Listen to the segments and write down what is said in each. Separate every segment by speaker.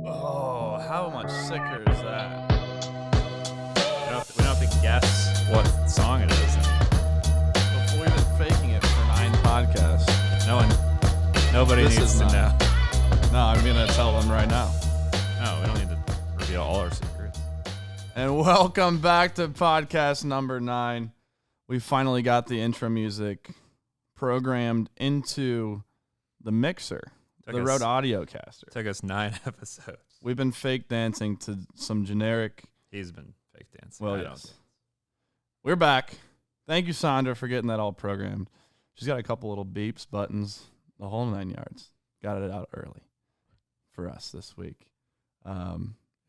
Speaker 1: Oh, how much sicker is that?
Speaker 2: We don't have to guess what song it is.
Speaker 1: Before we've been faking it for 9 podcasts.
Speaker 2: Nobody
Speaker 1: This
Speaker 2: needs
Speaker 1: is
Speaker 2: to
Speaker 1: not-
Speaker 2: know.
Speaker 1: No, I'm going to tell them right now.
Speaker 2: No, we don't need to reveal all our secrets.
Speaker 1: And welcome back to podcast number 9. We finally got the intro music programmed into the mixer, the Rode Audio Caster.
Speaker 2: Took us 9 episodes.
Speaker 1: We've been fake dancing to some generic.
Speaker 2: He's been fake dancing.
Speaker 1: Well,
Speaker 2: I don't
Speaker 1: yes.
Speaker 2: dance.
Speaker 1: We're back. Thank you, Sandra, for getting that all programmed. She's got a couple little beeps, buttons, the whole 9 yards. Got it out early for us this week. It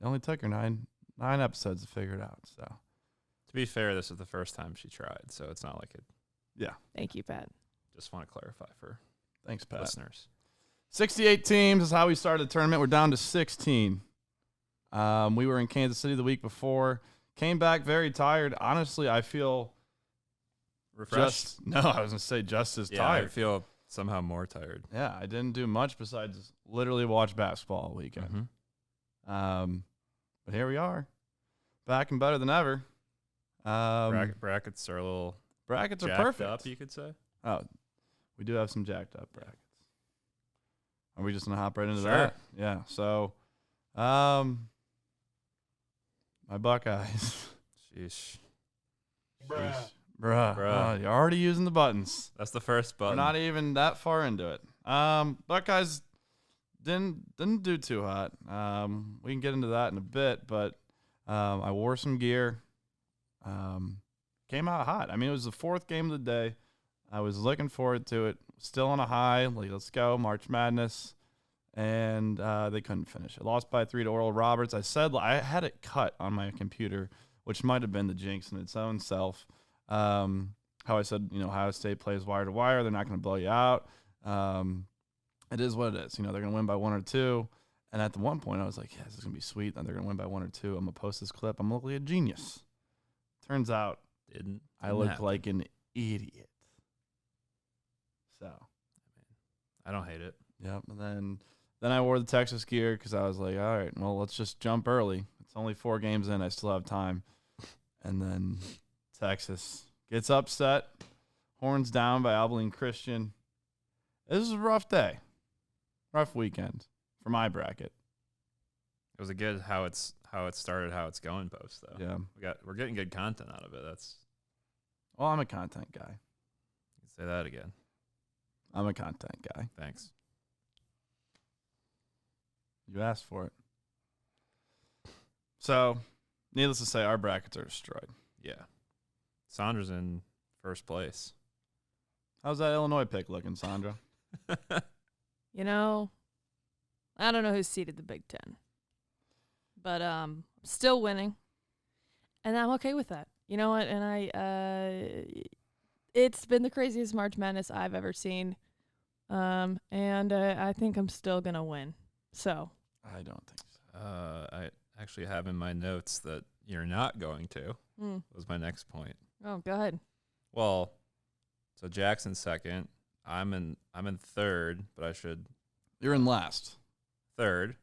Speaker 1: only took her nine episodes to figure it out. So,
Speaker 2: To be fair, this is the first time she tried, so it's not like it.
Speaker 1: yeah.
Speaker 3: Thank you, Pat.
Speaker 2: Just want to clarify for
Speaker 1: Thanks, Pat.
Speaker 2: listeners.
Speaker 1: 68 teams is how we started the tournament. We're down to 16. We were in Kansas City the week before. Came back very tired. Honestly, I feel
Speaker 2: Refreshed?
Speaker 1: I was going to say just as
Speaker 2: Yeah,
Speaker 1: tired.
Speaker 2: I feel somehow more tired.
Speaker 1: Yeah, I didn't do much besides literally watch basketball all weekend.
Speaker 2: Mhm.
Speaker 1: But here we are, back and better than ever.
Speaker 2: Brackets are a little
Speaker 1: Brackets are
Speaker 2: jacked
Speaker 1: perfect.
Speaker 2: up, you could say.
Speaker 1: Oh, we do have some jacked up brackets. Are we just gonna hop right into
Speaker 2: Sure.
Speaker 1: that? Yeah. So, my Buckeyes.
Speaker 2: Sheesh.
Speaker 1: Bruh.
Speaker 2: Bruh.
Speaker 1: Oh, you're already using the buttons.
Speaker 2: That's the first
Speaker 1: We're
Speaker 2: button.
Speaker 1: not even that far into it. Buckeyes didn't do too hot. We can get into that in a bit, but I wore some gear. Came out hot. I mean, it was the 4th game of the day. I was looking forward to it. Still on a high. Like, let's go, March Madness. And they couldn't finish it. Lost by 3 to Oral Roberts. I said I had it cut on my computer, which might have been the jinx in its own self. How I said, Ohio State plays wire to wire. They're not going to blow you out. It is what it is. They're going to win by 1 or 2. And at the one point, I was like, yeah, this is going to be sweet. And they're going to win by 1 or 2. I'm going to post this clip. I'm looking like a genius. Turns out I look
Speaker 2: happen.
Speaker 1: like an idiot. So,
Speaker 2: I don't hate it.
Speaker 1: yep. And then I wore the Texas gear because I was like, all right, well, let's just jump early. It's only 4 games in. I still have time. And then Texas gets upset. Horns down by Abilene Christian. This is a rough day. Rough weekend for my bracket.
Speaker 2: It was a good how it started, how it's going post though.
Speaker 1: Yeah.
Speaker 2: We're getting good content out of it.
Speaker 1: Well, I'm a content guy.
Speaker 2: You can say that again.
Speaker 1: I'm a content guy.
Speaker 2: Thanks.
Speaker 1: You asked for it. So, needless to say, our brackets are destroyed.
Speaker 2: Yeah. Sandra's in first place.
Speaker 1: How's that Illinois pick looking, Sandra?
Speaker 3: I don't know who seeded the Big Ten, but still winning, and I'm okay with that. You know what? And it's been the craziest March Madness I've ever seen, and I think I'm still gonna win. So
Speaker 1: I don't think so.
Speaker 2: I actually have in my notes that you're not going to. Was my next point.
Speaker 3: Oh, go ahead.
Speaker 2: Well, so Jackson's second. I'm in third, but
Speaker 1: You're in last,
Speaker 2: third.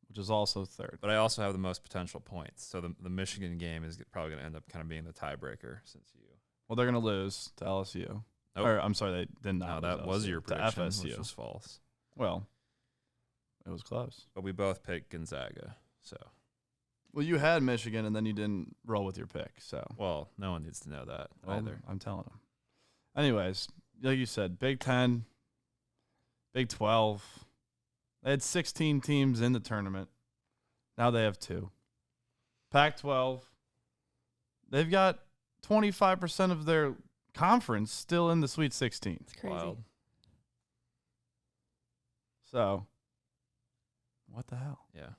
Speaker 1: which is also third.
Speaker 2: But I also have the most potential points. So the Michigan game is probably going to end up kind of being the tiebreaker since you.
Speaker 1: Well, they're going to lose to LSU.
Speaker 2: Nope.
Speaker 1: Or, I'm sorry, they did not.
Speaker 2: No,
Speaker 1: lose
Speaker 2: that
Speaker 1: to
Speaker 2: was
Speaker 1: LSU,
Speaker 2: your
Speaker 1: to
Speaker 2: prediction,
Speaker 1: FSU.
Speaker 2: which was false.
Speaker 1: Well, it was close.
Speaker 2: But we both picked Gonzaga. So,
Speaker 1: Well, you had Michigan, and then you didn't roll with your pick. So,
Speaker 2: well, no one needs to know that
Speaker 1: well,
Speaker 2: either.
Speaker 1: I'm telling them. Anyways, like you said, Big 10, Big 12. They had 16 teams in the tournament. Now they have 2. Pac-12, they've got 25% of their conference still in the Sweet 16.
Speaker 3: It's crazy.
Speaker 2: Wild.
Speaker 1: So, what the hell?
Speaker 2: Yeah.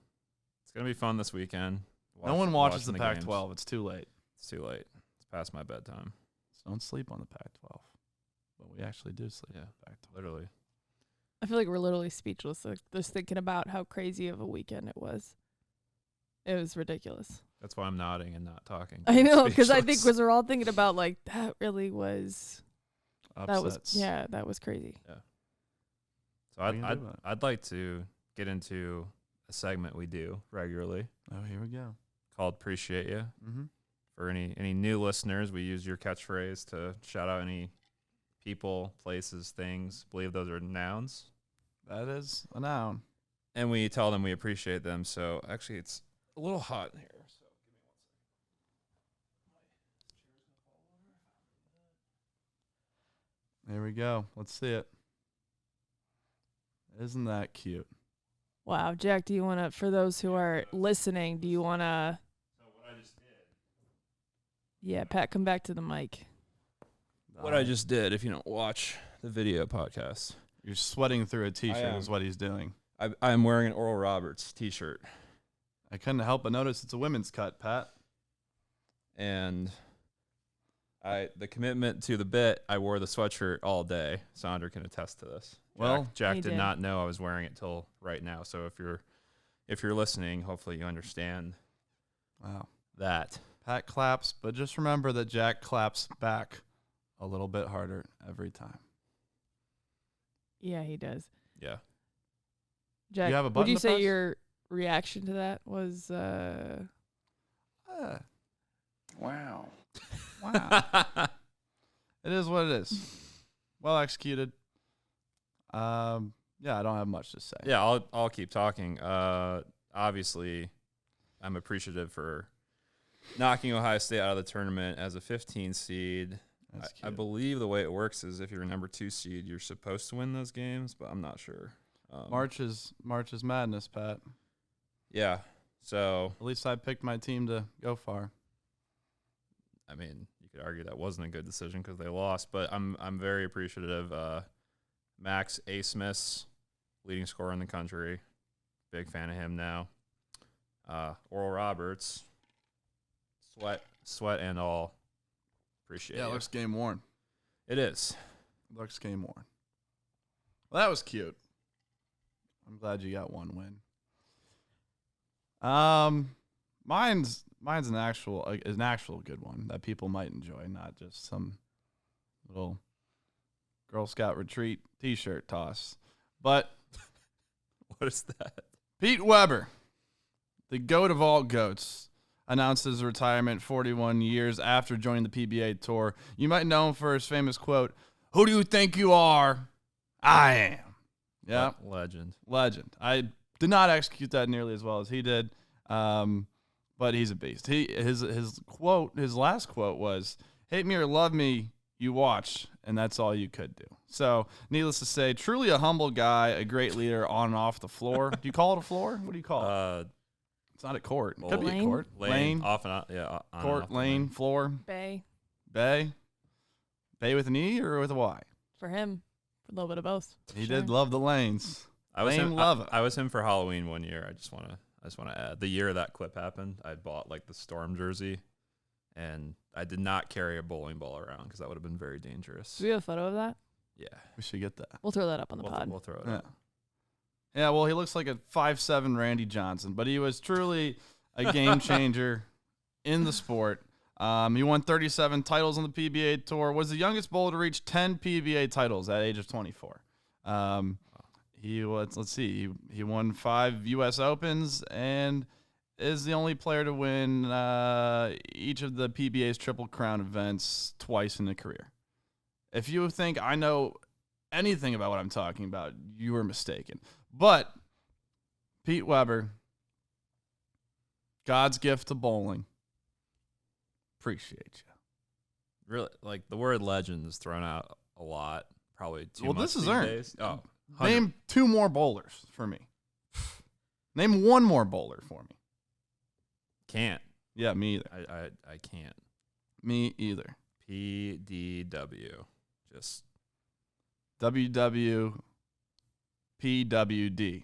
Speaker 2: It's going to be fun this weekend.
Speaker 1: No one watches the
Speaker 2: watching
Speaker 1: Pac-12.
Speaker 2: games.
Speaker 1: It's too late.
Speaker 2: It's too late. It's past my bedtime.
Speaker 1: So don't sleep on the Pac-12. But we actually do sleep
Speaker 2: Yeah.
Speaker 1: on the Pac-12.
Speaker 2: Literally.
Speaker 3: I feel like we're literally speechless, like, just thinking about how crazy of a weekend it was. It was ridiculous.
Speaker 2: That's why I'm nodding and not talking.
Speaker 3: I know, because I think
Speaker 2: Speechless.
Speaker 3: because we're all thinking about like that really was
Speaker 1: Upsets.
Speaker 3: that was crazy.
Speaker 2: So
Speaker 1: What are you gonna do about it?
Speaker 2: I'd like to get into a segment we do regularly
Speaker 1: Oh, here we go.
Speaker 2: called Appreciate You.
Speaker 1: Mm-hmm.
Speaker 2: For any new listeners, we use your catchphrase to shout out any people, places, things. Believe those are nouns.
Speaker 1: That is a noun.
Speaker 2: And we tell them we appreciate them. So actually, it's a little hot in here. So
Speaker 1: There we go. Let's see it. Isn't that cute?
Speaker 3: Wow, Jack, do you want to, for those who are listening, do you want to?
Speaker 2: So what I just did.
Speaker 3: Yeah, Pat, come back to the mic.
Speaker 2: What I just did, if you don't watch the video podcast,
Speaker 1: You're sweating through a T-shirt
Speaker 2: am.
Speaker 1: is what he's doing.
Speaker 2: I'm wearing an Oral Roberts T-shirt,
Speaker 1: I couldn't help but notice it's a women's cut, Pat.
Speaker 2: and the commitment to the bit, I wore the sweatshirt all day. Sandra can attest to this.
Speaker 1: Well,
Speaker 2: Jack
Speaker 3: He
Speaker 2: did
Speaker 3: did.
Speaker 2: not know I was wearing it till right now. So if you're listening, hopefully you understand
Speaker 1: Wow.
Speaker 2: that.
Speaker 1: Pat claps, but just remember that Jack claps back a little bit harder every time.
Speaker 3: Yeah, he does.
Speaker 2: Yeah.
Speaker 3: Jack,
Speaker 1: have a
Speaker 3: would
Speaker 1: button
Speaker 3: you
Speaker 1: to
Speaker 3: say
Speaker 1: press?
Speaker 3: your reaction to that was
Speaker 1: Ah,
Speaker 4: Wow.
Speaker 1: wow. It is what it is. Well executed. Yeah, I don't have much to say.
Speaker 2: Yeah, I'll keep talking. Obviously, I'm appreciative for knocking Ohio State out of the tournament as a 15 seed.
Speaker 1: That's
Speaker 2: I
Speaker 1: cute.
Speaker 2: believe the way it works is if you're a number 2 seed, you're supposed to win those games, but I'm not sure.
Speaker 1: March is madness, Pat.
Speaker 2: Yeah. So,
Speaker 1: At least I picked my team to go far.
Speaker 2: I mean, you could argue that wasn't a good decision because they lost, but I'm very appreciative. Max A. Smith's leading scorer in the country. Big fan of him now. Oral Roberts, sweat and all. Appreciate
Speaker 1: Yeah, it
Speaker 2: you.
Speaker 1: looks game worn.
Speaker 2: It is.
Speaker 1: Looks game worn. Well, that was cute. I'm glad you got one win. Mine's an actual good one that people might enjoy, not just some little Girl Scout retreat T-shirt toss. But
Speaker 2: What is that?
Speaker 1: Pete Weber, the GOAT of all goats, announced his retirement 41 years after joining the PBA Tour. You might know him for his famous quote, "Who do you think you are? I am." Yeah,
Speaker 2: Legend.
Speaker 1: legend. I did not execute that nearly as well as he did, but he's a beast. His last quote was, "Hate me or love me, you watch, and that's all you could do." So, needless to say, truly a humble guy, a great leader on and off the floor. Do you call it a floor? What do you call it? It's not a court. It could be a
Speaker 3: Lane?
Speaker 1: court.
Speaker 2: Lane. Off and on. Yeah. On and
Speaker 1: Court,
Speaker 2: off the
Speaker 1: lane, floor,
Speaker 3: Bay
Speaker 1: bay. Bay with an E or with a Y?
Speaker 3: for him? A little bit of both.
Speaker 1: He
Speaker 3: Sure.
Speaker 1: did love the lanes.
Speaker 2: I was
Speaker 1: Lane
Speaker 2: him.
Speaker 1: love it.
Speaker 2: I was him for Halloween one year. I just want to add the year that clip happened. I bought like the Storm jersey, and I did not carry a bowling ball around because that would have been very dangerous.
Speaker 3: Do we have a photo of that?
Speaker 2: Yeah,
Speaker 1: We should get that.
Speaker 3: We'll throw that up on the
Speaker 2: we'll,
Speaker 3: pod.
Speaker 2: we'll throw it
Speaker 1: Yeah.
Speaker 2: up.
Speaker 1: Yeah, well, he looks like a 5'7" Randy Johnson, but he was truly a game changer in the sport. He won 37 titles on the PBA Tour, was the youngest bowler to reach 10 PBA titles at the age of 24. He won 5 U.S. Opens and is the only player to win each of the PBA's Triple Crown events twice in a career. If you think I know anything about what I'm talking about, you are mistaken. But Pete Weber, God's gift to bowling. Appreciate you.
Speaker 2: Really, like the word legend is thrown out a lot. Probably too
Speaker 1: Well,
Speaker 2: much
Speaker 1: this is
Speaker 2: these
Speaker 1: earned.
Speaker 2: days. Oh,
Speaker 1: Name 2 more bowlers for me. Name 1 more bowler for me.
Speaker 2: can't.
Speaker 1: Yeah, me either.
Speaker 2: I can't.
Speaker 1: Me either.
Speaker 2: PDW. Just
Speaker 1: WWPWD.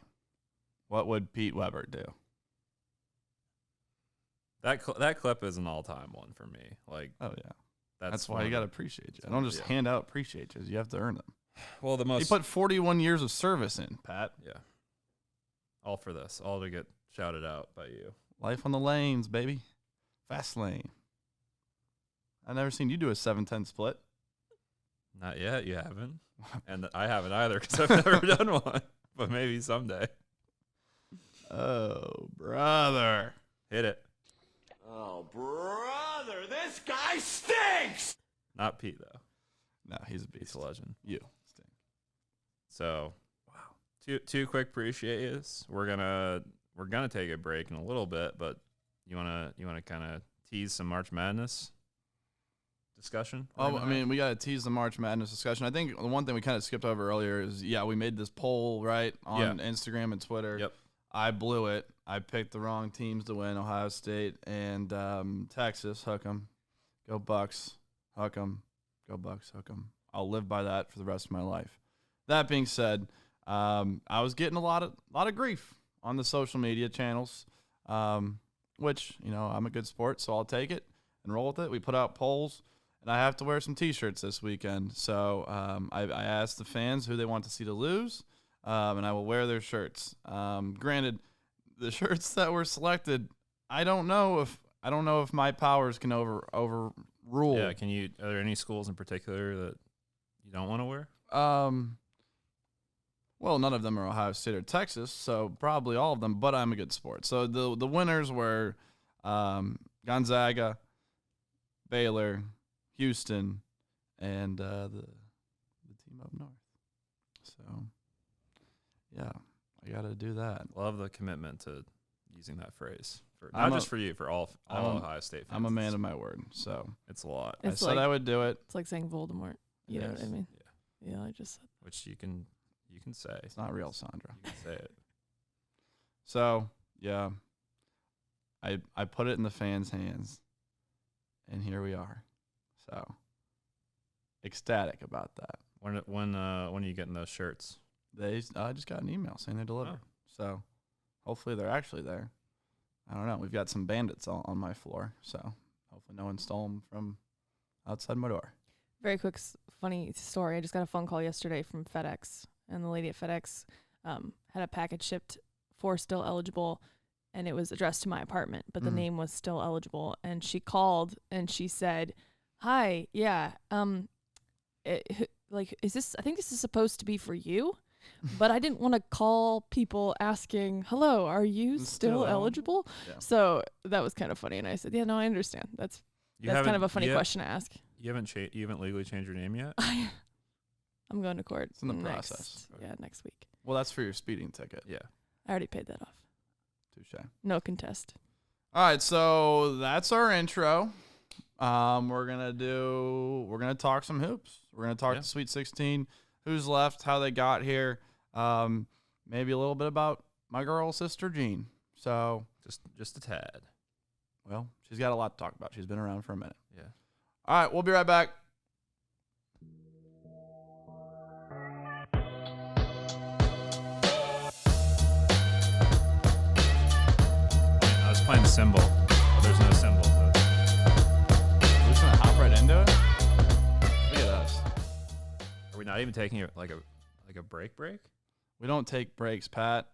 Speaker 1: What would Pete Weber do?
Speaker 2: that clip is an all-time one for me. Like
Speaker 1: Oh, yeah. That's
Speaker 2: one
Speaker 1: why you
Speaker 2: of
Speaker 1: got to
Speaker 2: the-
Speaker 1: appreciate you. I don't just
Speaker 2: Yeah.
Speaker 1: hand out appreciate yous. You have to earn them.
Speaker 2: Well, the
Speaker 1: He
Speaker 2: most
Speaker 1: put 41 years of service in, Pat.
Speaker 2: yeah. All for this. All to get shouted out by you.
Speaker 1: Life on the lanes, baby. Fast lane. I've never seen you do a 7-10 split.
Speaker 2: Not yet. You haven't, and I haven't either because I've never done one. But maybe someday.
Speaker 1: Oh, brother.
Speaker 2: Hit it.
Speaker 4: Oh, brother, this guy stinks!
Speaker 2: Not Pete, though.
Speaker 1: No, he's a
Speaker 2: He's
Speaker 1: beast.
Speaker 2: a legend.
Speaker 1: You stink.
Speaker 2: So, wow. Two quick appreciates. We're gonna take a break in a little bit, but you wanna kind of tease some March Madness discussion?
Speaker 1: Oh, I mean, we got to tease the March Madness discussion. I think the one thing we kind of skipped over earlier is, we made this poll, right, on Instagram and Twitter.
Speaker 2: Yep.
Speaker 1: I blew it. I picked the wrong teams to win, Ohio State and Texas. Hook 'em. Go Bucks. Hook 'em. Go Bucks. Hook 'em. I'll live by that for the rest of my life. That being said, I was getting a lot of grief on the social media channels, which, I'm a good sport, so I'll take it and roll with it. We put out polls, and I have to wear some T-shirts this weekend. So I asked the fans who they want to see to lose, and I will wear their shirts. Granted, the shirts that were selected, I don't know if my powers can overrule.
Speaker 2: Yeah, are there any schools in particular that you don't want to wear?
Speaker 1: Well, none of them are Ohio State or Texas, so probably all of them, but I'm a good sport. So the winners were Gonzaga, Baylor, Houston, and the team up north. So, yeah, I got to do that.
Speaker 2: Love the commitment to using that phrase. Not just for you, for all Ohio State fans.
Speaker 1: I'm a man of my word, so
Speaker 2: it's a lot.
Speaker 1: I said I would do it.
Speaker 3: It's like saying Voldemort. You know what I mean?
Speaker 2: Yeah.
Speaker 3: Yeah, I just said.
Speaker 2: Which you can say.
Speaker 1: It's not real, Sandra.
Speaker 2: You can say it.
Speaker 1: So, yeah, I put it in the fans' hands, and here we are. So, ecstatic about that.
Speaker 2: When are you getting those shirts?
Speaker 1: I just got an email saying they delivered. So, hopefully they're actually there. I don't know. We've got some bandits on my floor, so hopefully no one stole them from outside my door.
Speaker 3: Very quick, funny story. I just got a phone call yesterday from FedEx, and the lady at FedEx had a package shipped for still eligible, and it was addressed to my apartment, but the name was still eligible. And she called and she said, "Hi, yeah, is this? I think this is supposed to be for you." But I didn't want to call people asking, "Hello, are you still eligible?"
Speaker 1: Yeah.
Speaker 3: So that was kind of funny, and I said, "Yeah, no, I understand. That's kind of a funny question to ask."
Speaker 2: You haven't legally changed your name yet?
Speaker 3: I'm going to court.
Speaker 1: It's in the process.
Speaker 3: Yeah, next week.
Speaker 1: Well, that's for your speeding ticket.
Speaker 2: Yeah.
Speaker 3: I already paid that off.
Speaker 1: Touche.
Speaker 3: No contest.
Speaker 1: All right, so that's our intro. We're gonna talk some hoops. We're gonna talk the Sweet 16, who's left, how they got here, maybe a little bit about my girl sister Jean. So
Speaker 2: just a tad.
Speaker 1: Well, she's got a lot to talk about. She's been around for a minute.
Speaker 2: Yeah.
Speaker 1: All right, we'll be right back.
Speaker 2: I was playing cymbal. There's no cymbal.
Speaker 1: We're just gonna hop right into it. Look at us.
Speaker 2: Are we not even taking a break?
Speaker 1: We don't take breaks, Pat.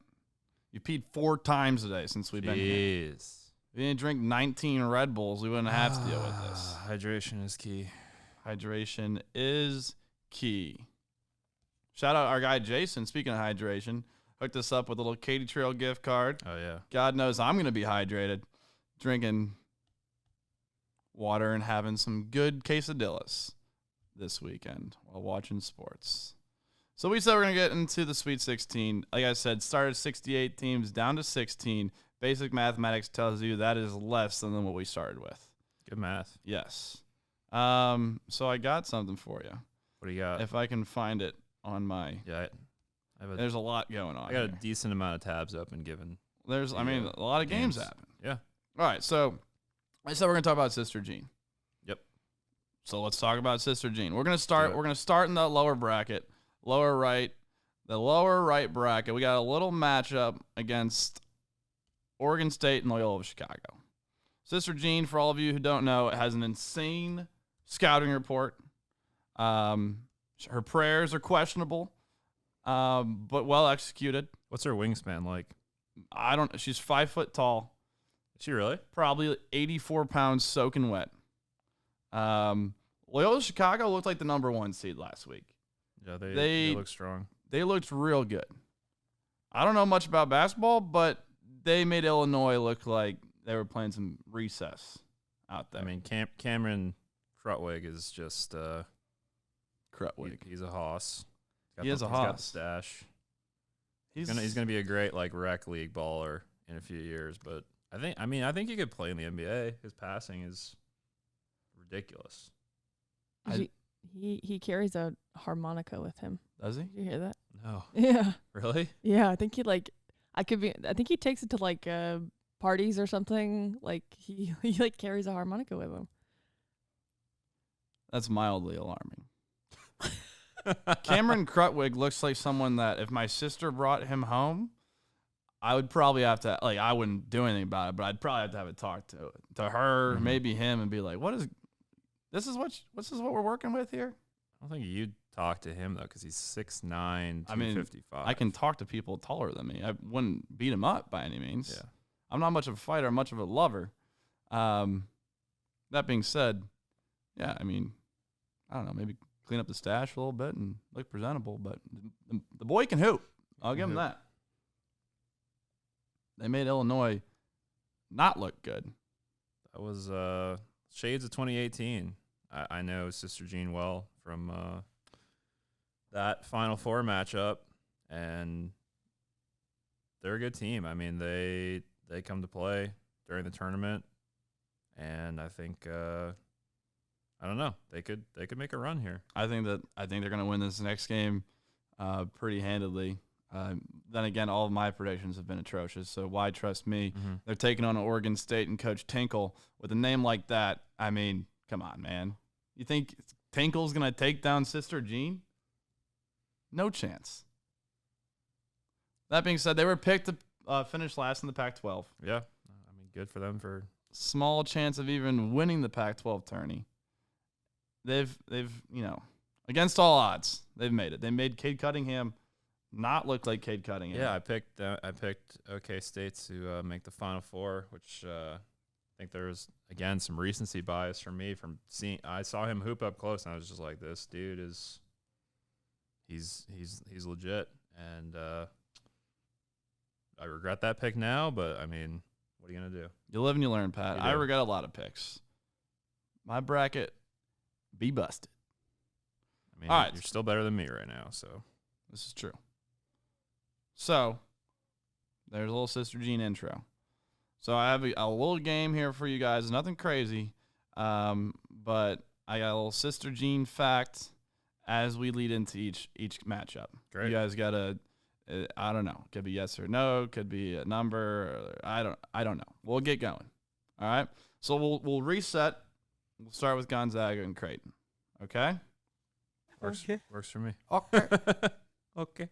Speaker 1: You peed 4 times today since we've been here.
Speaker 2: Jeez.
Speaker 1: If you didn't drink 19 Red Bulls, we wouldn't have to deal with this.
Speaker 2: Hydration is key.
Speaker 1: Hydration is key. Shout out our guy Jason, speaking of hydration, hooked us up with a little Katy Trail gift card.
Speaker 2: Oh, yeah.
Speaker 1: God knows I'm going to be hydrated, drinking water and having some good quesadillas this weekend while watching sports. So we said we're going to get into the Sweet 16. Like I said, started 68 teams down to 16. Basic mathematics tells you that is less than what we started with.
Speaker 2: Good math.
Speaker 1: Yes. So I got something for you.
Speaker 2: What do you got?
Speaker 1: If I can find it on my...
Speaker 2: Yeah,
Speaker 1: there's a lot going on.
Speaker 2: I got a decent amount of tabs open given.
Speaker 1: A lot of games happen.
Speaker 2: Yeah.
Speaker 1: All right, so I said we're going to talk about Sister Jean.
Speaker 2: Yep.
Speaker 1: So let's talk about Sister Jean. We're going to start in the lower bracket, the lower right bracket. We got a little matchup against Oregon State and Loyola of Chicago. Sister Jean, for all of you who don't know, has an insane scouting report. Her prayers are questionable, but well executed.
Speaker 2: What's her wingspan like?
Speaker 1: She's 5 foot tall.
Speaker 2: Is she really?
Speaker 1: Probably 84 pounds soaking wet. Loyola Chicago looked like the number 1 seed last week.
Speaker 2: Yeah, they look strong.
Speaker 1: They looked real good. I don't know much about basketball, but they made Illinois look like they were playing some recess out there.
Speaker 2: I mean, Cameron Krutwig is just
Speaker 1: Krutwig.
Speaker 2: he's a hoss.
Speaker 1: He is a
Speaker 2: He's got the
Speaker 1: hoss.
Speaker 2: stash.
Speaker 1: He's
Speaker 2: He's gonna be a great like rec league baller in a few years. But I think he could play in the NBA. His passing is ridiculous.
Speaker 3: He carries a harmonica with him.
Speaker 1: Does he?
Speaker 3: Did you hear that?
Speaker 2: No,
Speaker 3: Yeah.
Speaker 2: really?
Speaker 3: Yeah, I think he I think he takes it to like parties or something. Like he like carries a harmonica with him.
Speaker 1: That's mildly alarming. Cameron Krutwig looks like someone that if my sister brought him home, I would probably have to, like, I wouldn't do anything about it, but I'd probably have to have a talk to her, maybe him, and be like, this is what we're working with here?
Speaker 2: I don't think you'd talk to him though, because he's 6'9", 255.
Speaker 1: I mean, I can talk to people taller than me. I wouldn't beat him up by any means.
Speaker 2: Yeah.
Speaker 1: I'm not much of a fighter, much of a lover. That being said, yeah, I mean, I don't know, maybe clean up the stash a little bit and look presentable, but the boy can hoop. I'll give him that. They made Illinois not look good.
Speaker 2: That was shades of 2018. I know Sister Jean well from that Final Four matchup, and they're a good team. I mean, they come to play during the tournament, and I think I don't know, they could make a run here.
Speaker 1: I think they're going to win this next game pretty handedly. Then again, all of my predictions have been atrocious, so why trust me? They're taking on Oregon State and Coach Tinkle. With a name like that, I mean, come on, man. You think Tinkle's going to take down Sister Jean? No chance. That being said, they were picked to finish last in the Pac-12.
Speaker 2: Yeah, I mean, good for them for
Speaker 1: small chance of even winning the Pac-12 tourney. They've against all odds, they've made it. They made Cade Cunningham not look like Cade Cunningham.
Speaker 2: Yeah, I picked OK State to make the Final Four, which I think there was again some recency bias for me from seeing. I saw him hoop up close, and I was just like, this dude is he's legit, and I regret that pick now. But I mean, what are you gonna do?
Speaker 1: You live and you learn, Pat.
Speaker 2: You
Speaker 1: I
Speaker 2: do.
Speaker 1: regret a lot of picks. My bracket be busted.
Speaker 2: I mean,
Speaker 1: All right.
Speaker 2: you're still better than me right now, so
Speaker 1: This is true. So, there's a little Sister Jean intro. So I have a little game here for you guys. Nothing crazy, but I got a little Sister Jean fact as we lead into each matchup.
Speaker 2: Great.
Speaker 1: You guys got to, I don't know. Could be yes or no. Could be a number. I don't know. We'll get going. All right. So we'll reset. We'll start with Gonzaga and Creighton. Okay.
Speaker 2: works for me.
Speaker 1: Okay.
Speaker 2: Okay.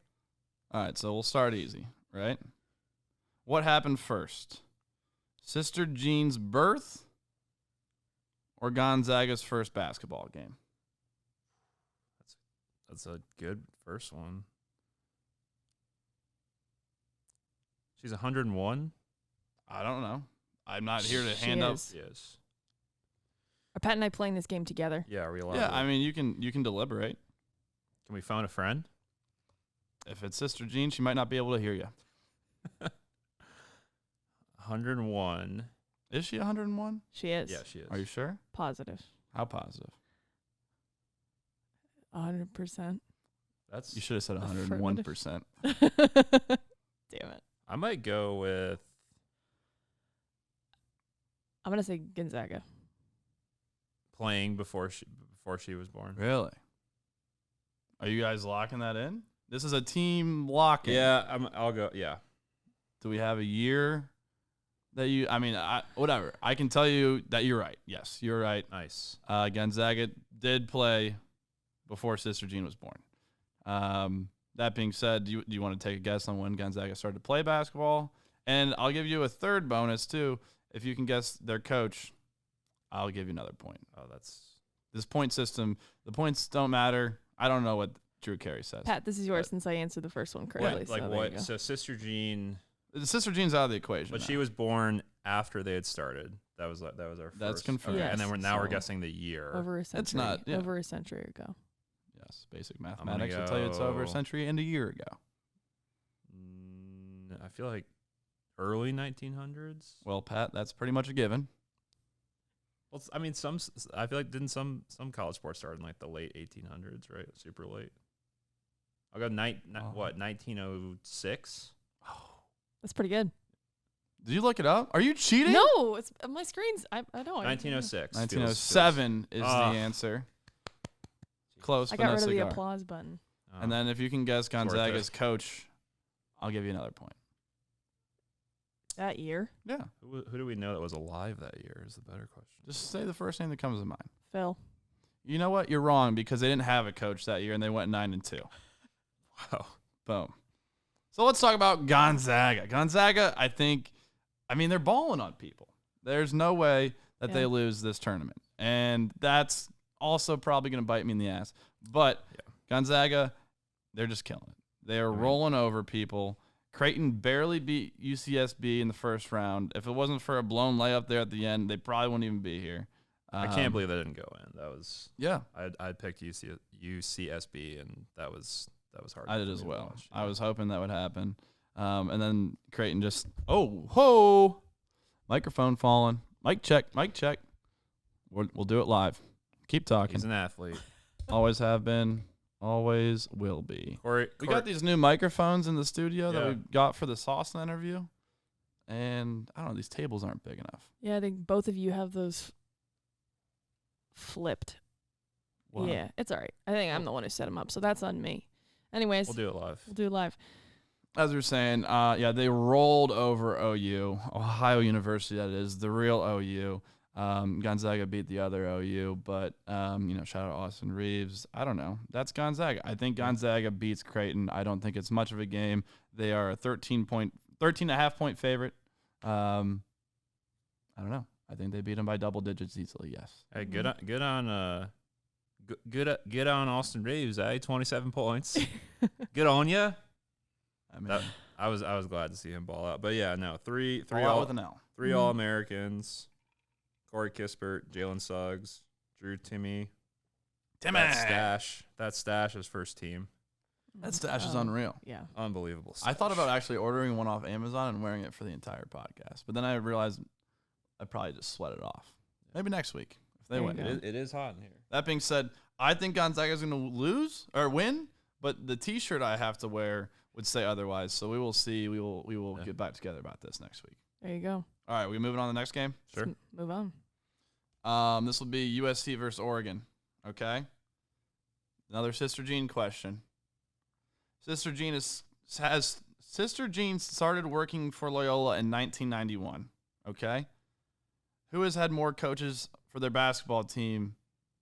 Speaker 1: All right, so we'll start easy, right? What happened first? Sister Jean's birth or Gonzaga's first basketball game?
Speaker 2: That's a good first one. She's 101.
Speaker 1: I don't know. I'm not here to
Speaker 3: She
Speaker 1: hand up.
Speaker 3: is.
Speaker 2: Yes.
Speaker 3: Are Pat and I playing this game together?
Speaker 2: Yeah. Are we allowed?
Speaker 1: Yeah,
Speaker 2: to-
Speaker 1: I mean, you can deliberate.
Speaker 2: Can we phone a friend?
Speaker 1: If it's Sister Jean, she might not be able to hear you.
Speaker 2: 101.
Speaker 1: Is she 101?
Speaker 3: She is.
Speaker 2: Yeah, she is.
Speaker 1: Are you sure?
Speaker 3: Positive.
Speaker 1: How positive?
Speaker 3: 100%.
Speaker 2: That's.
Speaker 1: You should have said 101%.
Speaker 3: Damn it.
Speaker 2: I might go with.
Speaker 3: I'm going to say Gonzaga.
Speaker 2: Playing before she was born.
Speaker 1: Really? Are you guys locking that in? This is a team lock-in.
Speaker 2: Yeah, I'll go. Yeah.
Speaker 1: Do we have a year that you? I mean, whatever. I can tell you that you're right. Yes, you're right.
Speaker 2: Nice.
Speaker 1: Gonzaga did play before Sister Jean was born. That being said, do you want to take a guess on when Gonzaga started to play basketball? And I'll give you a third bonus too. If you can guess their coach, I'll give you another point.
Speaker 2: Oh, that's.
Speaker 1: This point system, the points don't matter. I don't know what Drew Carey says.
Speaker 3: Pat, this is yours since I answered the first one correctly.
Speaker 2: Like
Speaker 3: so there you
Speaker 2: what?
Speaker 3: go.
Speaker 2: So Sister Jean,
Speaker 1: The Sister Jean's out of the equation.
Speaker 2: but
Speaker 1: now.
Speaker 2: she was born after they had started. That was our first.
Speaker 1: That's confirmed.
Speaker 2: Okay, and then
Speaker 3: Yes,
Speaker 2: we're
Speaker 3: so-
Speaker 2: guessing the year.
Speaker 3: Over a century.
Speaker 1: It's not, yeah.
Speaker 3: Over a century ago.
Speaker 1: Yes, basic
Speaker 2: gonna
Speaker 1: mathematics will tell you it's over a
Speaker 2: go-
Speaker 1: century and a year ago.
Speaker 2: I feel like early 1900s.
Speaker 1: Well, Pat, that's pretty much a given.
Speaker 2: Well, I mean, I feel like didn't some college sports start in like the late 1800s, right? Super late. I'll go 1906.
Speaker 3: That's pretty good.
Speaker 1: Did you look it up? Are you cheating?
Speaker 3: No, it's my screen's. I don't.
Speaker 2: 1906.
Speaker 1: 1907 is the answer. Close,
Speaker 3: I
Speaker 1: but
Speaker 3: got
Speaker 1: no
Speaker 3: rid of the
Speaker 1: cigar.
Speaker 3: applause button.
Speaker 1: And then if you can guess
Speaker 2: worth it.
Speaker 1: Gonzaga's coach, I'll give you another point.
Speaker 3: That year,
Speaker 1: Yeah.
Speaker 2: Who do we know that was alive that year is the better question.
Speaker 1: Just say the first name that comes to mind.
Speaker 3: Phil.
Speaker 1: You know what? You're wrong because they didn't have a coach that year and they went 9-2.
Speaker 2: Wow.
Speaker 1: Boom. So let's talk about Gonzaga. Gonzaga, I mean, they're balling on people. There's no way that they lose this tournament. And that's also probably going to bite me in the ass. But Gonzaga, they're just killing it. They are rolling over people. Creighton barely beat UCSB in the first round. If it wasn't for a blown layup there at the end, they probably wouldn't even be here.
Speaker 2: I can't believe that didn't go in. That was I picked UCSB, and that was hard.
Speaker 1: I did as well.
Speaker 2: Watch.
Speaker 1: I was hoping that would happen. And then Creighton just microphone falling. Mic check. We'll do it live. Keep talking.
Speaker 2: He's an athlete.
Speaker 1: Always have been. Always will be. We got these new microphones in the studio that we got for the Saucon interview. And I don't know, these tables aren't big enough.
Speaker 3: Yeah, I think both of you have those flipped.
Speaker 1: Wow.
Speaker 3: Yeah, it's all right. I think I'm the one who set them up, so that's on me. Anyways,
Speaker 2: We'll do it live.
Speaker 3: We'll do it live.
Speaker 1: As we were saying, they rolled over OU, Ohio University, that is, the real OU. Gonzaga beat the other OU, but, shout out Austin Reeves. I don't know. That's Gonzaga. I think Gonzaga beats Creighton. I don't think it's much of a game. They are a 13.5-point favorite. I don't know. I think they beat them by double digits easily, yes.
Speaker 2: Hey, good on Austin Reeves, 27 points. Good on you.
Speaker 1: I mean,
Speaker 2: I was glad to see him ball out. But yeah, no, three
Speaker 1: with an L.
Speaker 2: Three All-Americans. Corey Kispert, Jalen Suggs, Drew Timme. That stash is first team.
Speaker 1: That stash is unreal.
Speaker 3: Yeah.
Speaker 2: Unbelievable stash.
Speaker 1: I thought about actually ordering one off Amazon and wearing it for the entire podcast, but then I realized I'd probably just sweat it off. Maybe next week if they
Speaker 3: There
Speaker 1: win.
Speaker 3: you go.
Speaker 2: It is hot in here.
Speaker 1: That being said, I think Gonzaga's going to lose or win, but the T-shirt I have to wear would say otherwise. So we will see. We will get back together about this next week.
Speaker 3: There you go.
Speaker 1: All right, we moving on to the next game.
Speaker 2: Sure.
Speaker 3: Let's move on.
Speaker 1: This will be USC versus Oregon. Okay. Another Sister Jean question. Sister Jean started working for Loyola in 1991. Okay. Who has had more coaches for their basketball team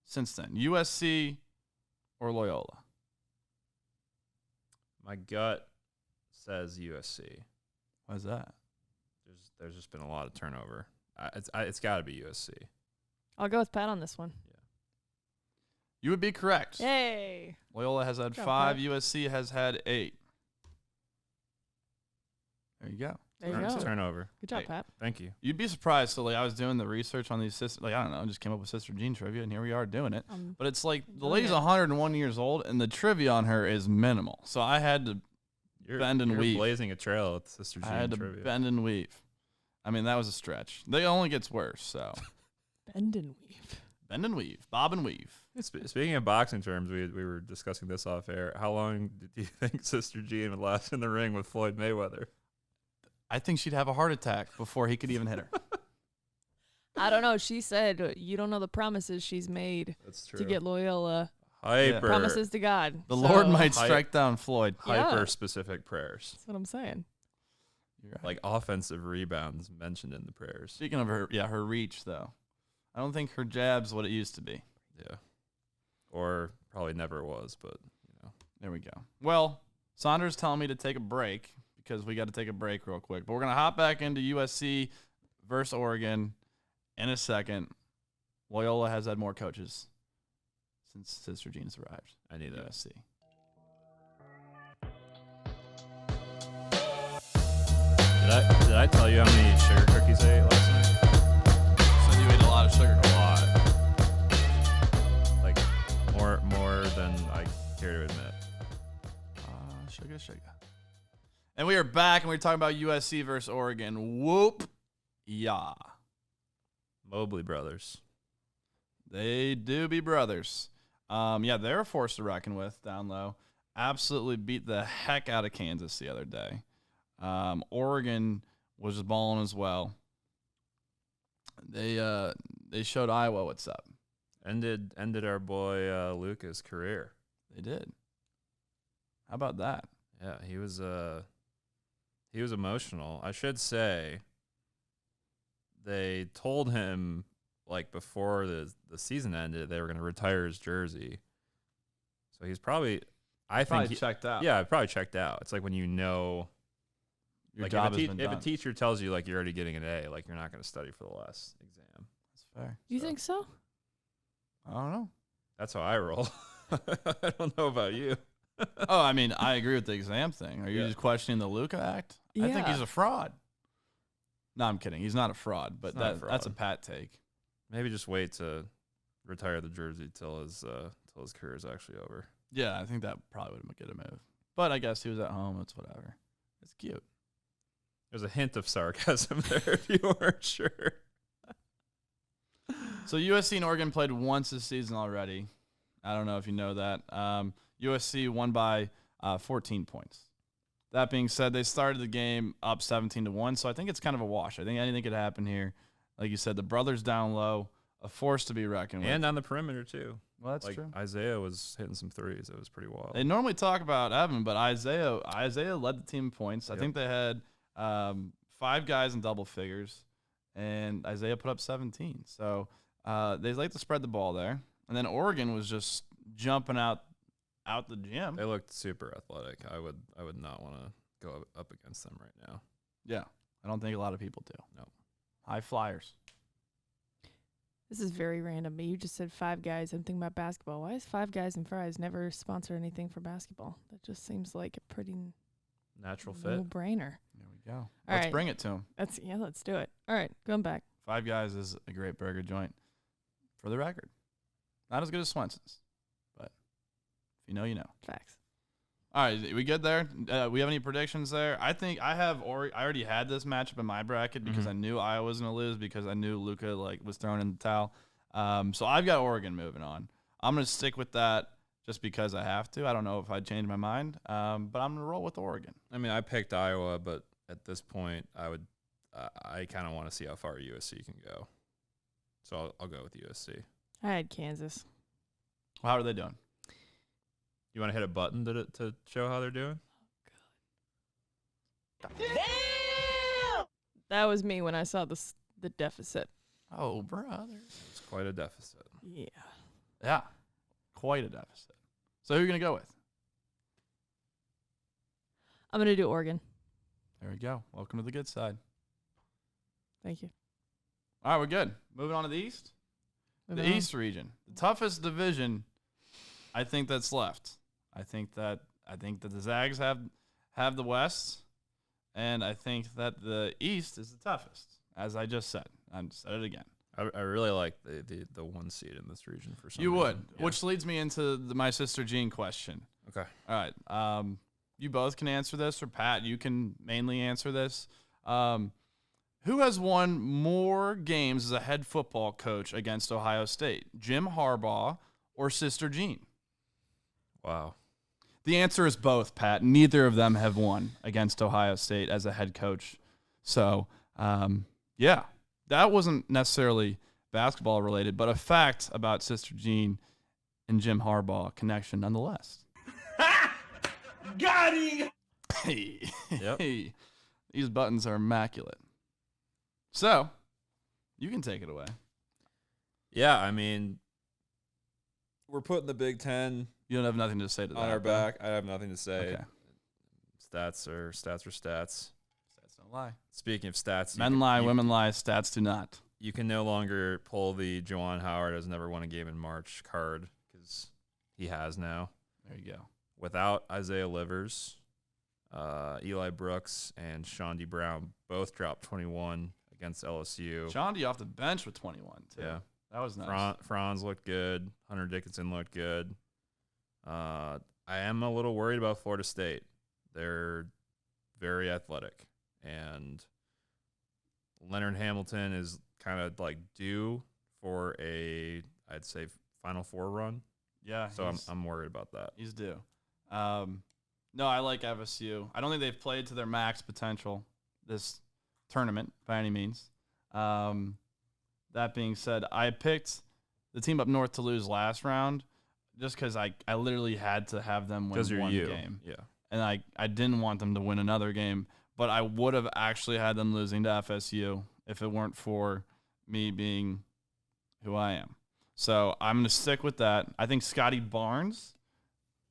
Speaker 1: since then? USC or Loyola?
Speaker 2: My gut says USC.
Speaker 1: Why is that?
Speaker 2: There's just been a lot of turnover. It's got to be USC.
Speaker 3: I'll go with Pat on this one.
Speaker 1: You would be correct.
Speaker 3: Yay.
Speaker 1: Loyola has had
Speaker 3: Good job,
Speaker 1: 5.
Speaker 3: Pat.
Speaker 1: USC has had 8. There you go.
Speaker 3: There you go.
Speaker 2: Turnover.
Speaker 3: Good job,
Speaker 2: Hey,
Speaker 3: Pat.
Speaker 2: Thank you.
Speaker 1: You'd be surprised. So, I was doing the research on these sisters. I don't know. I just came up with Sister Jean trivia, and here we are doing it. But it's like the lady's 101 years old, and the trivia on her is minimal. So I had to bend and weave.
Speaker 2: Blazing a trail with Sister Jean
Speaker 1: I had to
Speaker 2: trivia.
Speaker 1: bend and weave. I mean, that was a stretch. They only gets worse. So
Speaker 3: Bend and weave.
Speaker 1: bend and weave, bob and weave.
Speaker 2: Speaking of boxing terms, we were discussing this off air. How long do you think Sister Jean would last in the ring with Floyd Mayweather?
Speaker 1: I think she'd have a heart attack before he could even hit her.
Speaker 3: I don't know. She said you don't know the promises she's made
Speaker 2: That's true.
Speaker 3: to get Loyola.
Speaker 2: Hyper
Speaker 3: Promises to God.
Speaker 1: The
Speaker 3: So,
Speaker 1: Lord might
Speaker 2: Hy-
Speaker 1: strike down Floyd.
Speaker 3: Yeah.
Speaker 2: hyper specific prayers.
Speaker 3: That's what I'm saying.
Speaker 1: You're right.
Speaker 2: Like offensive rebounds mentioned in the prayers.
Speaker 1: Speaking of her reach though, I don't think her jab's what it used to be.
Speaker 2: Yeah. Or probably never was, but
Speaker 1: There we go. Well, Saunders telling me to take a break because we got to take a break real quick. But we're gonna hop back into USC versus Oregon in a second. Loyola has had more coaches since Sister Jean's arrived.
Speaker 2: I need that.
Speaker 1: USC.
Speaker 2: Did I tell you how many sugar cookies I ate last night?
Speaker 1: So you ate a lot of sugar.
Speaker 2: A lot. Like more than I care to admit.
Speaker 1: Sugar. And we are back, and we're talking about USC versus Oregon. Whoop. Yeah.
Speaker 2: Mobley brothers.
Speaker 1: They do be brothers. Yeah, they're a force to reckon with down low. Absolutely beat the heck out of Kansas the other day. Oregon was just balling as well. They showed Iowa what's up.
Speaker 2: Ended our boy Luca's career.
Speaker 1: They did. How about that?
Speaker 2: Yeah, he was emotional. I should say they told him like before the season ended they were going to retire his jersey. So he's probably
Speaker 1: Checked out.
Speaker 2: Yeah, probably checked out. It's like when you know
Speaker 1: Your
Speaker 2: like
Speaker 1: job
Speaker 2: if,
Speaker 1: has been
Speaker 2: if
Speaker 1: done.
Speaker 2: a teacher tells you like you're already getting an A, like you're not going to study for the last exam.
Speaker 1: That's fair.
Speaker 3: You think so?
Speaker 1: I don't know.
Speaker 2: That's how I roll. I don't know about you.
Speaker 1: Oh, I mean, I agree with the exam thing. Are you
Speaker 2: Yeah.
Speaker 1: just questioning the Luca act? I think
Speaker 3: Yeah.
Speaker 1: he's a fraud. No, I'm kidding. He's not a fraud, but
Speaker 2: He's not a
Speaker 1: that's a
Speaker 2: fraud.
Speaker 1: pat take.
Speaker 2: Maybe just wait to retire the jersey till his career is actually over.
Speaker 1: Yeah, I think that probably would have been a good move. But I guess he was at home. It's whatever. It's cute.
Speaker 2: There's a hint of sarcasm there if you weren't sure.
Speaker 1: So USC and Oregon played once this season already. I don't know if you know that. USC won by 14 points. That being said, they started the game up 17-1, so I think it's kind of a wash. I think anything could happen here. Like you said, the brothers down low, a force to be reckoned with.
Speaker 2: And on the perimeter too.
Speaker 1: Well, that's
Speaker 2: like
Speaker 1: true.
Speaker 2: Isaiah was hitting some threes. It was pretty wild.
Speaker 1: They normally talk about Evan, but Isaiah led the team in points. I
Speaker 2: Yep.
Speaker 1: think they had 5 guys in double figures, and Isaiah put up 17. So they like to spread the ball there. And then Oregon was just jumping out the gym.
Speaker 2: They looked super athletic. I would not want to go up against them right now.
Speaker 1: Yeah, I don't think a lot of people do.
Speaker 2: No.
Speaker 1: High flyers.
Speaker 3: This is very random, but you just said 5 guys. I'm thinking about basketball. Why is 5 Guys and Fries never sponsor anything for basketball? That just seems like a pretty
Speaker 2: Natural fit.
Speaker 3: no-brainer.
Speaker 1: There we go.
Speaker 3: All
Speaker 1: Let's
Speaker 3: right.
Speaker 1: bring it to them.
Speaker 3: Let's do it. All right, going back.
Speaker 1: 5 Guys is a great burger joint. For the record, not as good as Swenson's, but if you know, you know.
Speaker 3: Facts.
Speaker 1: All right, we good there? We have any predictions there? I think I have. I already had this matchup in my bracket because
Speaker 2: Mhm.
Speaker 1: I knew Iowa was going to lose because I knew Luca was throwing in the towel. So I've got Oregon moving on. I'm going to stick with that just because I have to. I don't know if I'd change my mind, but I'm going to roll with Oregon.
Speaker 2: I mean, I picked Iowa, but at this point, I kind of want to see how far USC can go. So I'll go with USC.
Speaker 3: I had Kansas.
Speaker 1: Well, how are they doing?
Speaker 2: You want to hit a button to show how they're doing?
Speaker 3: That was me when I saw the deficit.
Speaker 1: Oh, brother.
Speaker 2: It's quite a deficit.
Speaker 3: Yeah.
Speaker 1: Yeah, quite a deficit. So who are you going to go with?
Speaker 3: I'm going to do Oregon.
Speaker 1: There we go. Welcome to the good side.
Speaker 3: Thank you.
Speaker 1: All right, we're good. Moving on to the East.
Speaker 3: Moving
Speaker 1: The
Speaker 3: on.
Speaker 1: East region, the toughest division, I think that's left. I think that the Zags have the West, and I think that the East is the toughest. As I just said, I said it again.
Speaker 2: I really like the 1 seed in this region for some
Speaker 1: You
Speaker 2: reason.
Speaker 1: would, which leads me into my sister Jean question.
Speaker 2: Okay.
Speaker 1: All right, you both can answer this, or Pat, you can mainly answer this. Who has won more games as a head football coach against Ohio State, Jim Harbaugh or Sister Jean?
Speaker 2: Wow.
Speaker 1: The answer is both, Pat. Neither of them have won against Ohio State as a head coach. So, yeah, that wasn't necessarily basketball related, but a fact about Sister Jean and Jim Harbaugh connection nonetheless.
Speaker 4: Got him!
Speaker 1: Hey,
Speaker 2: Yep.
Speaker 1: hey, these buttons are immaculate. So, you can take it away.
Speaker 2: Yeah, I mean, we're putting the Big Ten
Speaker 1: You don't have nothing to say to that.
Speaker 2: on our
Speaker 1: though.
Speaker 2: back. I have nothing to say.
Speaker 1: Okay.
Speaker 2: Stats are stats.
Speaker 1: Stats don't lie.
Speaker 2: Speaking of stats,
Speaker 1: Men lie, women lie, stats do not.
Speaker 2: You can no longer pull the Juwan Howard has never won a game in March card because he has now.
Speaker 1: There you go.
Speaker 2: Without Isaiah Livers, Eli Brooks, and Shawnee Brown both dropped 21 against LSU.
Speaker 1: Chandi off the bench with 21, too.
Speaker 2: Yeah.
Speaker 1: That was nice.
Speaker 2: Franz looked good. Hunter Dickinson looked good. I am a little worried about Florida State. They're very athletic, and Leonard Hamilton is kind of like due for I'd say Final Four run.
Speaker 1: Yeah.
Speaker 2: So I'm worried about that.
Speaker 1: He's due. No, I like FSU. I don't think they've played to their max potential this tournament by any means. That being said, I picked the team up north to lose last round just because I literally had to have them win one game.
Speaker 2: Yeah.
Speaker 1: And I didn't want them to win another game, but I would have actually had them losing to FSU if it weren't for me being who I am. So I'm going to stick with that. I think Scotty Barnes,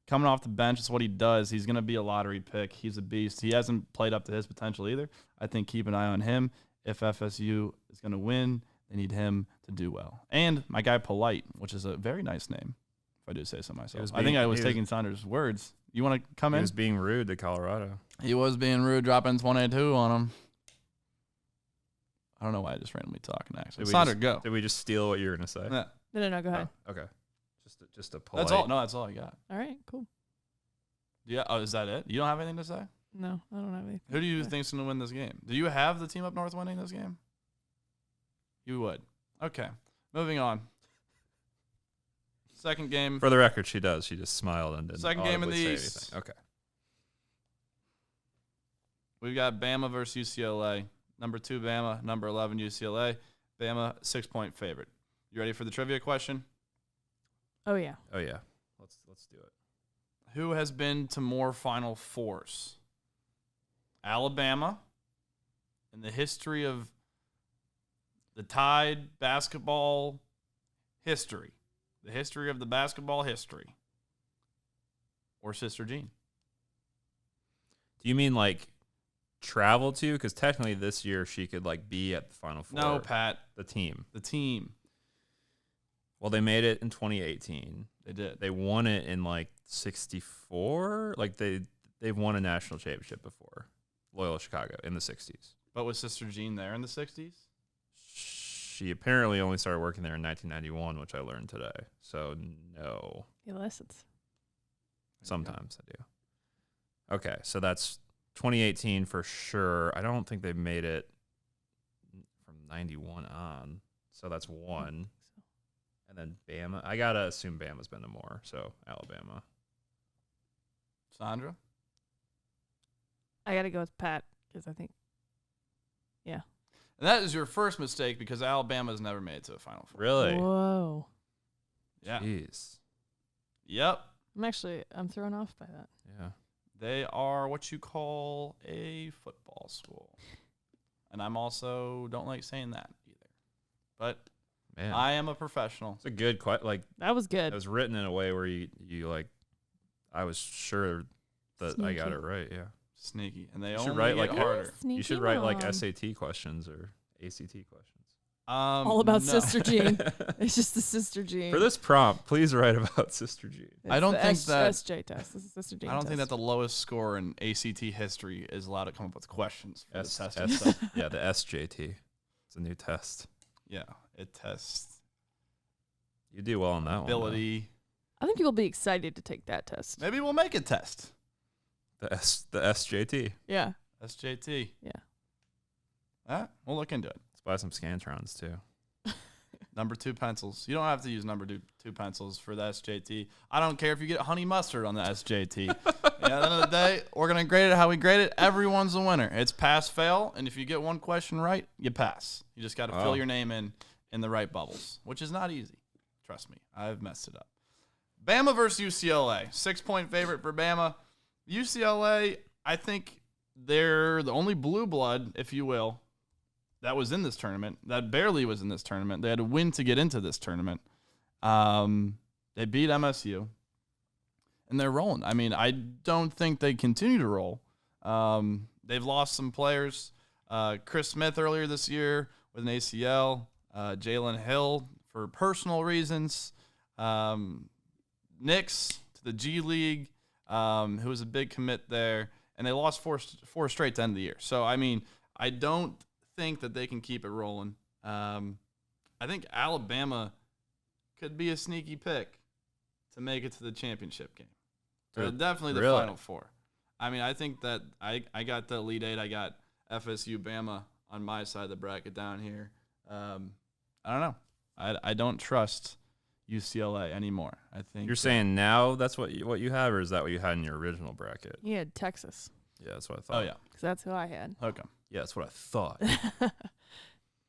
Speaker 1: coming off the bench, is what he does. He's going to be a lottery pick. He's a beast. He hasn't played up to his potential either. I think keep an eye on him. If FSU is going to win, they need him to do well. And my guy Polite, which is a very nice name, if I do say so myself. I think I was taking Saunders' words. You want to come in?
Speaker 2: He was being rude to Colorado.
Speaker 1: He was being rude, dropping 22 on him. I don't know why I just randomly talking, actually. Saunders, go.
Speaker 2: Did we just steal what you were going to say?
Speaker 1: Yeah.
Speaker 3: No, go ahead.
Speaker 2: Oh, okay. Just a polite.
Speaker 1: That's all. No, that's all I got.
Speaker 3: All right, cool.
Speaker 1: Yeah. Oh, is that it? You don't have anything to say?
Speaker 3: No, I don't have anything.
Speaker 1: Who do you think's going to win this game? Do you have the team up north winning this game? You would. Okay. Moving on. Second game.
Speaker 2: For the record, she does. She just smiled and didn't
Speaker 1: Second game in the
Speaker 2: say
Speaker 1: East.
Speaker 2: anything. Okay.
Speaker 1: We've got Bama versus UCLA. Number 2 Bama, number 11 UCLA. Bama 6-point favorite. You ready for the trivia question?
Speaker 3: Oh yeah.
Speaker 2: Oh yeah. Let's do it.
Speaker 1: Who has been to more Final Fours? Alabama, in the history of the Tide basketball history, the history of the basketball history, or Sister Jean?
Speaker 2: Do you mean like travel to? Because technically this year she could like be at the Final Four.
Speaker 1: No, Pat.
Speaker 2: The team.
Speaker 1: The team.
Speaker 2: Well, they made it in 2018.
Speaker 1: They did.
Speaker 2: They won it in like 64. Like they've won a national championship before. Loyola Chicago in the 60s.
Speaker 1: But was Sister Jean there in the 60s?
Speaker 2: She apparently only started working there in 1991, which I learned today. So no.
Speaker 3: He listens.
Speaker 2: Sometimes I do. Okay, so that's 2018 for sure. I don't think they made it from 91 on. So that's one. And then Bama. I got to assume Bama's been to more. So Alabama.
Speaker 1: Sandra?
Speaker 3: I got to go with Pat because I think, yeah.
Speaker 1: And that is your first mistake because Alabama's never made it to a Final Four.
Speaker 2: Really?
Speaker 3: Whoa.
Speaker 1: Yeah.
Speaker 2: Jeez.
Speaker 1: Yep.
Speaker 3: I'm thrown off by that.
Speaker 2: Yeah.
Speaker 1: They are what you call a football school. And I'm also don't like saying that either. But
Speaker 2: Man.
Speaker 1: I am a professional.
Speaker 2: It's a good like
Speaker 3: That was good.
Speaker 2: it was written in a way where you like I was sure that I got
Speaker 3: Sneaky.
Speaker 2: it right, yeah.
Speaker 1: Sneaky. And they
Speaker 2: You
Speaker 1: only
Speaker 2: should write
Speaker 1: get
Speaker 2: like
Speaker 1: harder.
Speaker 2: You should write like SAT questions or ACT questions.
Speaker 3: All about
Speaker 1: no.
Speaker 3: Sister Jean. It's just the Sister Jean.
Speaker 2: For this prompt, please write about Sister Jean.
Speaker 1: I don't think that-
Speaker 3: SJ test. This is Sister Jean.
Speaker 1: I don't think that
Speaker 3: test.
Speaker 1: the lowest score in ACT history is allowed to come up with questions for the test.
Speaker 2: Yeah, the SJT. It's a new test.
Speaker 1: Yeah, it tests
Speaker 2: You do well on that one.
Speaker 1: ability.
Speaker 3: I think people will be excited to take that test.
Speaker 1: Maybe we'll make a test.
Speaker 2: The SJT.
Speaker 3: Yeah.
Speaker 1: SJT.
Speaker 3: Yeah.
Speaker 1: We'll look into it.
Speaker 2: Let's buy some Scantrons too.
Speaker 1: Number 2 pencils. You don't have to use number 2 pencils for the SJT. I don't care if you get honey mustard on the SJT. At the end of the day, we're going to grade it how we grade it. Everyone's a winner. It's pass, fail, and if you get one question right, you pass. You just got to fill your name in the right bubbles, which is not easy. Trust me, I've messed it up. Bama versus UCLA. 6-point favorite for Bama. UCLA, I think they're the only blue blood, if you will, that was in this tournament, that barely was in this tournament. They had to win to get into this tournament. They beat MSU, and they're rolling. I mean, I don't think they continue to roll. They've lost some players. Chris Smith earlier this year with an ACL. Jalen Hill for personal reasons. Nix to the G League, who was a big commit there. And they lost four straight to end of the year. So, I mean, I don't think that they can keep it rolling. I think Alabama could be a sneaky pick to make it to the championship game. Or definitely the
Speaker 2: Really?
Speaker 1: Final Four. I mean, I think that I got the Elite Eight. I got FSU, Bama on my side of the bracket down here. I don't know. I don't trust UCLA anymore. I think
Speaker 2: You're saying now that's what you have, or is that what you had in your original bracket?
Speaker 3: You had Texas,
Speaker 2: Yeah, that's what I thought.
Speaker 1: Oh yeah.
Speaker 3: because that's who I had.
Speaker 1: Okay.
Speaker 2: Yeah, that's what I thought.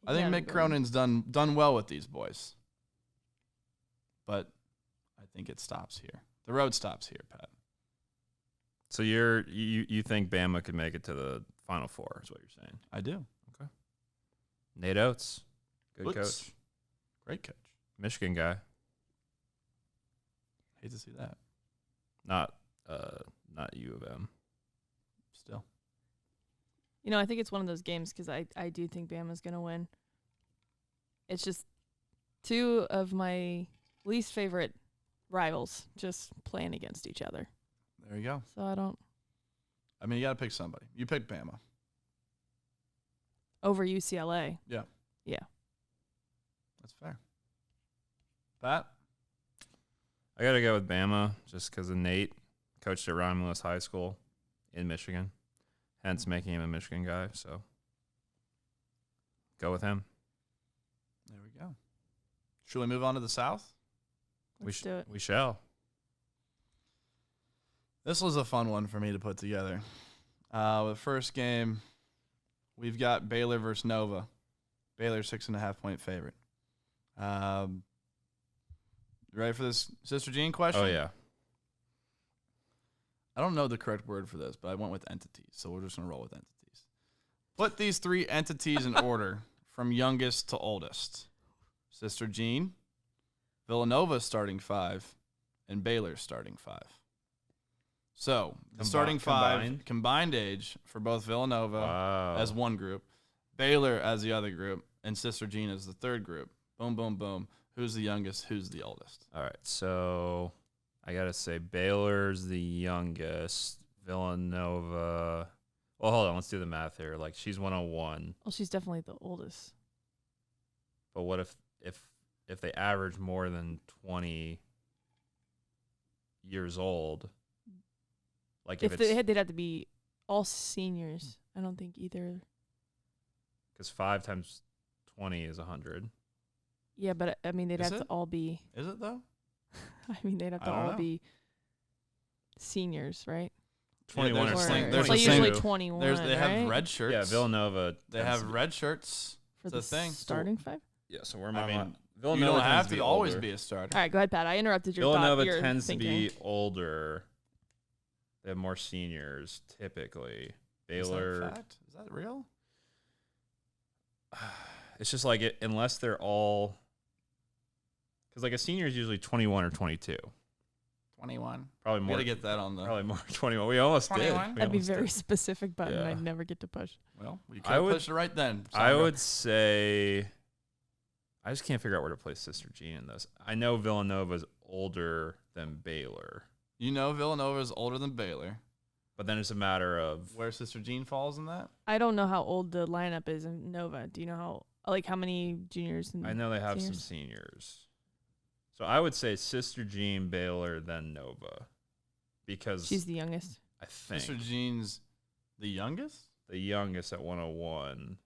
Speaker 1: I think Mick Cronin's done well with these boys, but I think it stops here. The road stops here, Pat.
Speaker 2: So you think Bama could make it to the Final Four? Is what you're saying?
Speaker 1: I do.
Speaker 2: Nate Oates, good
Speaker 1: Oates.
Speaker 2: coach,
Speaker 1: Great coach.
Speaker 2: Michigan guy.
Speaker 1: Hate to see that.
Speaker 2: Not U of M.
Speaker 1: Still.
Speaker 3: You know, I think it's one of those games because I do think Bama's going to win. It's just two of my least favorite rivals just playing against each other.
Speaker 1: There you go.
Speaker 3: So I don't.
Speaker 1: I mean, you got to pick somebody. You picked Bama.
Speaker 3: Over UCLA.
Speaker 1: Yeah.
Speaker 3: Yeah.
Speaker 1: That's fair. Pat?
Speaker 2: I got to go with Bama just because of Nate. Coached at Romulus High School in Michigan, hence making him a Michigan guy. So go with him.
Speaker 1: There we go. Should we move on to the South?
Speaker 3: Let's do it.
Speaker 2: We shall.
Speaker 1: This was a fun one for me to put together. The first game, we've got Baylor versus Nova. Baylor 6.5-point favorite. You ready for this Sister Jean question?
Speaker 2: Oh, yeah.
Speaker 1: I don't know the correct word for this, but I went with entities, so we're just going to roll with entities. Put these three entities in order from youngest to oldest. Sister Jean, Villanova starting 5, and Baylor starting 5. So, the starting 5 combined age for both Villanova as one group, Baylor as the other group, and Sister Jean as the third group. Boom, boom, boom. Who's the youngest? Who's the oldest?
Speaker 2: All right, so I got to say Baylor's the youngest. Villanova. Well, hold on. Let's do the math here. Like, she's 101.
Speaker 3: Well, she's definitely the oldest.
Speaker 2: But what if they average more than 20 years old? Like
Speaker 3: If they'd have to be all seniors. I don't think either.
Speaker 2: Because 5 times 20 is 100.
Speaker 3: Yeah, but I mean, they'd
Speaker 1: Is
Speaker 3: have to
Speaker 1: it?
Speaker 3: all be.
Speaker 1: Is it, though?
Speaker 3: I mean, they'd have
Speaker 1: I
Speaker 3: to
Speaker 1: don't
Speaker 3: all
Speaker 1: know.
Speaker 3: be seniors, right?
Speaker 2: 21
Speaker 1: there's
Speaker 2: or
Speaker 1: a
Speaker 3: Or,
Speaker 1: sling-
Speaker 2: something.
Speaker 1: there's
Speaker 3: it's
Speaker 1: a
Speaker 3: like
Speaker 1: sling-
Speaker 3: usually 21.
Speaker 1: They have
Speaker 3: right?
Speaker 1: red shirts.
Speaker 2: Yeah, Villanova.
Speaker 1: They
Speaker 2: tends
Speaker 1: have
Speaker 2: to be-
Speaker 1: red shirts.
Speaker 3: for
Speaker 1: It's
Speaker 3: the
Speaker 1: a thing.
Speaker 3: starting 5.
Speaker 2: Yeah, so where
Speaker 1: I
Speaker 2: am I?
Speaker 1: mean,
Speaker 2: Villanova
Speaker 1: you don't
Speaker 2: tends
Speaker 1: have to always
Speaker 2: older.
Speaker 1: be a starter.
Speaker 3: All right, go ahead, Pat. I interrupted your
Speaker 2: Villanova
Speaker 3: thought. Your
Speaker 2: tends
Speaker 3: thinking.
Speaker 2: to be older. They have more seniors typically. Baylor.
Speaker 1: Is that fact? Is that real?
Speaker 2: It's just like it, unless they're all. Because like a senior is usually 21 or 22.
Speaker 1: 21.
Speaker 2: Probably
Speaker 1: We
Speaker 2: more.
Speaker 1: got to get that on the.
Speaker 2: Probably more 21. We almost
Speaker 1: 21?
Speaker 2: did. We
Speaker 3: That'd be
Speaker 2: almost
Speaker 3: very
Speaker 2: did.
Speaker 3: specific button
Speaker 2: Yeah.
Speaker 3: I'd never get to push.
Speaker 1: Well, we
Speaker 2: I
Speaker 1: could
Speaker 2: would-
Speaker 1: push it right then.
Speaker 2: I
Speaker 1: Sandra.
Speaker 2: would say. I just can't figure out where to place Sister Jean in this. I know Villanova's older than Baylor,
Speaker 1: You know Villanova is older than Baylor.
Speaker 2: but then it's a matter of
Speaker 1: Where Sister Jean falls in that?
Speaker 3: I don't know how old the lineup is in Nova. Do you know how many juniors? And
Speaker 2: I know they have some
Speaker 3: seniors?
Speaker 2: seniors. So I would say Sister Jean, Baylor, then Nova. Because
Speaker 3: She's the youngest.
Speaker 2: I think
Speaker 1: Sister Jean's the youngest?
Speaker 2: the youngest at 101,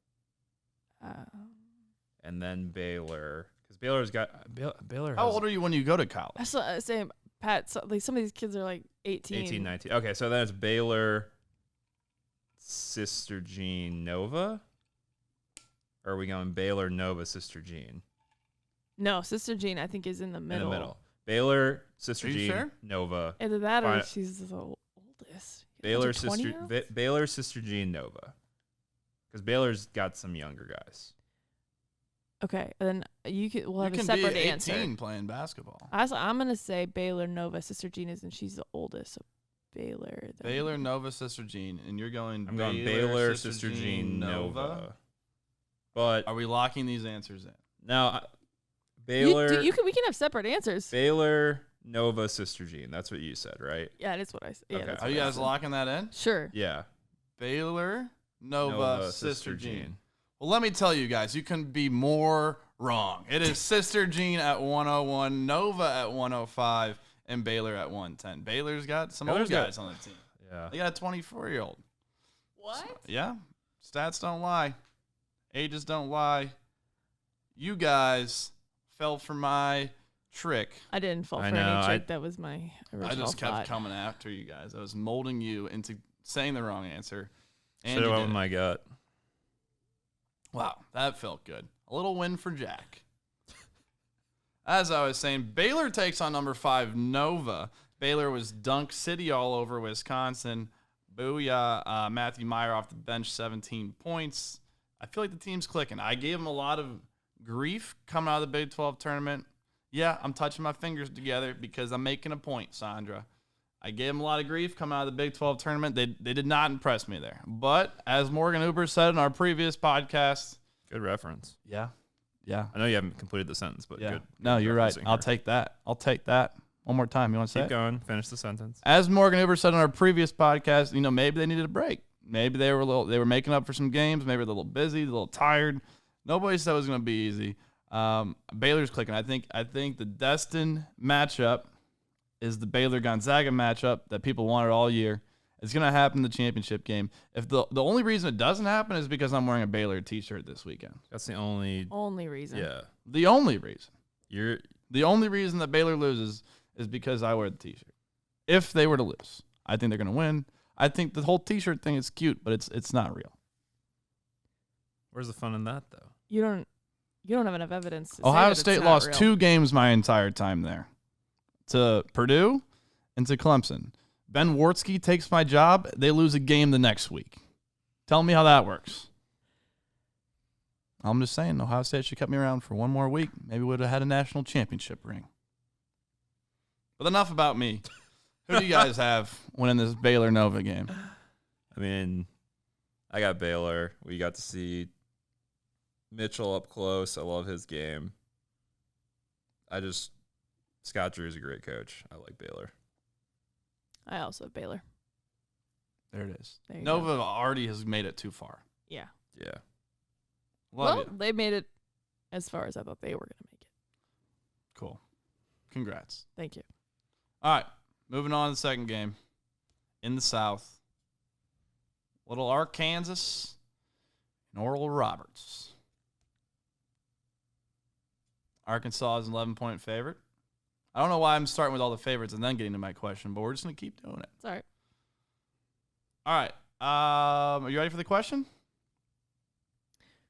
Speaker 2: and then Baylor. Because Baylor's got Baylor
Speaker 1: How
Speaker 2: has
Speaker 1: old are you when you go to college?
Speaker 3: I was saying, Pat, like some of these kids are like 18.
Speaker 2: 18, 19. Okay, so then it's Baylor, Sister Jean, Nova? Or are we going Baylor, Nova, Sister Jean?
Speaker 3: No, Sister Jean, I think, is in the middle.
Speaker 2: In the middle. Baylor, Sister
Speaker 1: Are you
Speaker 2: Jean,
Speaker 1: sure?
Speaker 2: Nova.
Speaker 3: Either that or
Speaker 2: Fine.
Speaker 3: she's the oldest.
Speaker 2: Baylor,
Speaker 3: Bunch of
Speaker 2: Sister
Speaker 3: 20-year-olds?
Speaker 2: Baylor, Sister Jean, Nova. Because Baylor's got some younger guys.
Speaker 3: Okay, then we'll have
Speaker 1: you
Speaker 3: a
Speaker 1: can
Speaker 3: separate
Speaker 1: be 18
Speaker 3: answer.
Speaker 1: playing basketball.
Speaker 3: I'm gonna say Baylor, Nova, Sister Jean is, and she's the oldest. So Baylor. Then
Speaker 1: Baylor, Nova, Sister Jean. And you're going
Speaker 2: I'm going Baylor, Sister Jean, Nova. But
Speaker 1: Are we locking these answers in?
Speaker 2: now, Baylor,
Speaker 3: We can have separate answers.
Speaker 2: Baylor, Nova, Sister Jean. That's what you said, right?
Speaker 3: Yeah, that's what I said. Yeah,
Speaker 2: Okay.
Speaker 3: that's
Speaker 1: Are
Speaker 3: what
Speaker 1: you
Speaker 3: I
Speaker 1: guys
Speaker 3: said.
Speaker 1: locking that in?
Speaker 3: Sure.
Speaker 2: Yeah.
Speaker 1: Baylor, Nova, Sister
Speaker 2: Sister
Speaker 1: Jean. Well, let me tell you guys, you can be more wrong. It is Sister Jean at 101, Nova at 105, and Baylor at 110. Baylor's got some
Speaker 2: Baylor's
Speaker 1: old
Speaker 2: got-
Speaker 1: guys on the team.
Speaker 2: Yeah.
Speaker 1: They got a 24-year-old.
Speaker 3: What?
Speaker 1: Yeah. Stats don't lie. Ages don't lie. You guys fell for my trick.
Speaker 3: I didn't fall
Speaker 2: I
Speaker 3: for
Speaker 2: know,
Speaker 3: any trick. That was my original
Speaker 1: I just kept
Speaker 3: thought.
Speaker 1: coming after you guys. I was molding you into saying the wrong answer. And
Speaker 2: Should have
Speaker 1: you
Speaker 2: went
Speaker 1: did
Speaker 2: with
Speaker 1: it.
Speaker 2: my gut.
Speaker 1: Wow, that felt good. A little win for Jack. As I was saying, Baylor takes on number 5, Nova. Baylor was Dunk City all over Wisconsin. Booyah. Matthew Meyer off the bench, 17 points. I feel like the team's clicking. I gave him a lot of grief coming out of the Big 12 tournament. Yeah, I'm touching my fingers together because I'm making a point, Sandra. I gave him a lot of grief coming out of the Big 12 tournament. They did not impress me there. But as Morgan Uber said in our previous podcast,
Speaker 2: Good reference.
Speaker 1: yeah.
Speaker 2: I know you haven't completed the sentence, but
Speaker 1: Yeah.
Speaker 2: good.
Speaker 1: No,
Speaker 2: good
Speaker 1: you're right.
Speaker 2: referencing
Speaker 1: I'll
Speaker 2: here.
Speaker 1: take that. One more time. You want to say
Speaker 2: Keep
Speaker 1: it?
Speaker 2: going. Finish the sentence.
Speaker 1: As Morgan Uber said on our previous podcast, maybe they needed a break. Maybe they were making up for some games. Maybe they're a little busy, a little tired. Nobody said it was going to be easy. Baylor's clicking. I think the destined matchup is the Baylor-Gonzaga matchup that people wanted all year. It's going to happen in the championship game. If the only reason it doesn't happen is because I'm wearing a Baylor t-shirt this weekend.
Speaker 2: That's the only.
Speaker 3: Only reason.
Speaker 2: Yeah.
Speaker 1: The only reason.
Speaker 2: You're
Speaker 1: The only reason that Baylor loses is because I wear the t-shirt. If they were to lose, I think they're going to win. I think the whole t-shirt thing is cute, but it's not real.
Speaker 2: Where's the fun in that though?
Speaker 3: You don't have enough evidence. To say
Speaker 1: Ohio
Speaker 3: that it's
Speaker 1: State
Speaker 3: not
Speaker 1: lost
Speaker 3: real.
Speaker 1: 2 games my entire time there, to Purdue and to Clemson. Ben Wartsky takes my job. They lose a game the next week. Tell me how that works. I'm just saying, Ohio State should kept me around for one more week. Maybe would have had a national championship ring. But enough about me. Who do you guys have winning this Baylor Nova game?
Speaker 2: I mean, I got Baylor. We got to see Mitchell up close. I love his game. Scott Drew's a great coach. I like Baylor.
Speaker 3: I also have Baylor.
Speaker 1: There it is.
Speaker 3: There you
Speaker 1: Nova already has made it too far.
Speaker 3: Yeah.
Speaker 2: Yeah.
Speaker 1: Love
Speaker 3: well,
Speaker 1: you.
Speaker 3: they made it as far as I thought they were going to make it.
Speaker 1: Cool. Congrats.
Speaker 3: Thank you.
Speaker 1: All right. Moving on to the second game. In the South. Little Arkansas and Oral Roberts. Arkansas is an 11-point favorite. I don't know why I'm starting with all the favorites and then getting to my question, but we're just going to keep doing it.
Speaker 3: It's all right.
Speaker 1: All right. Are you ready for the question?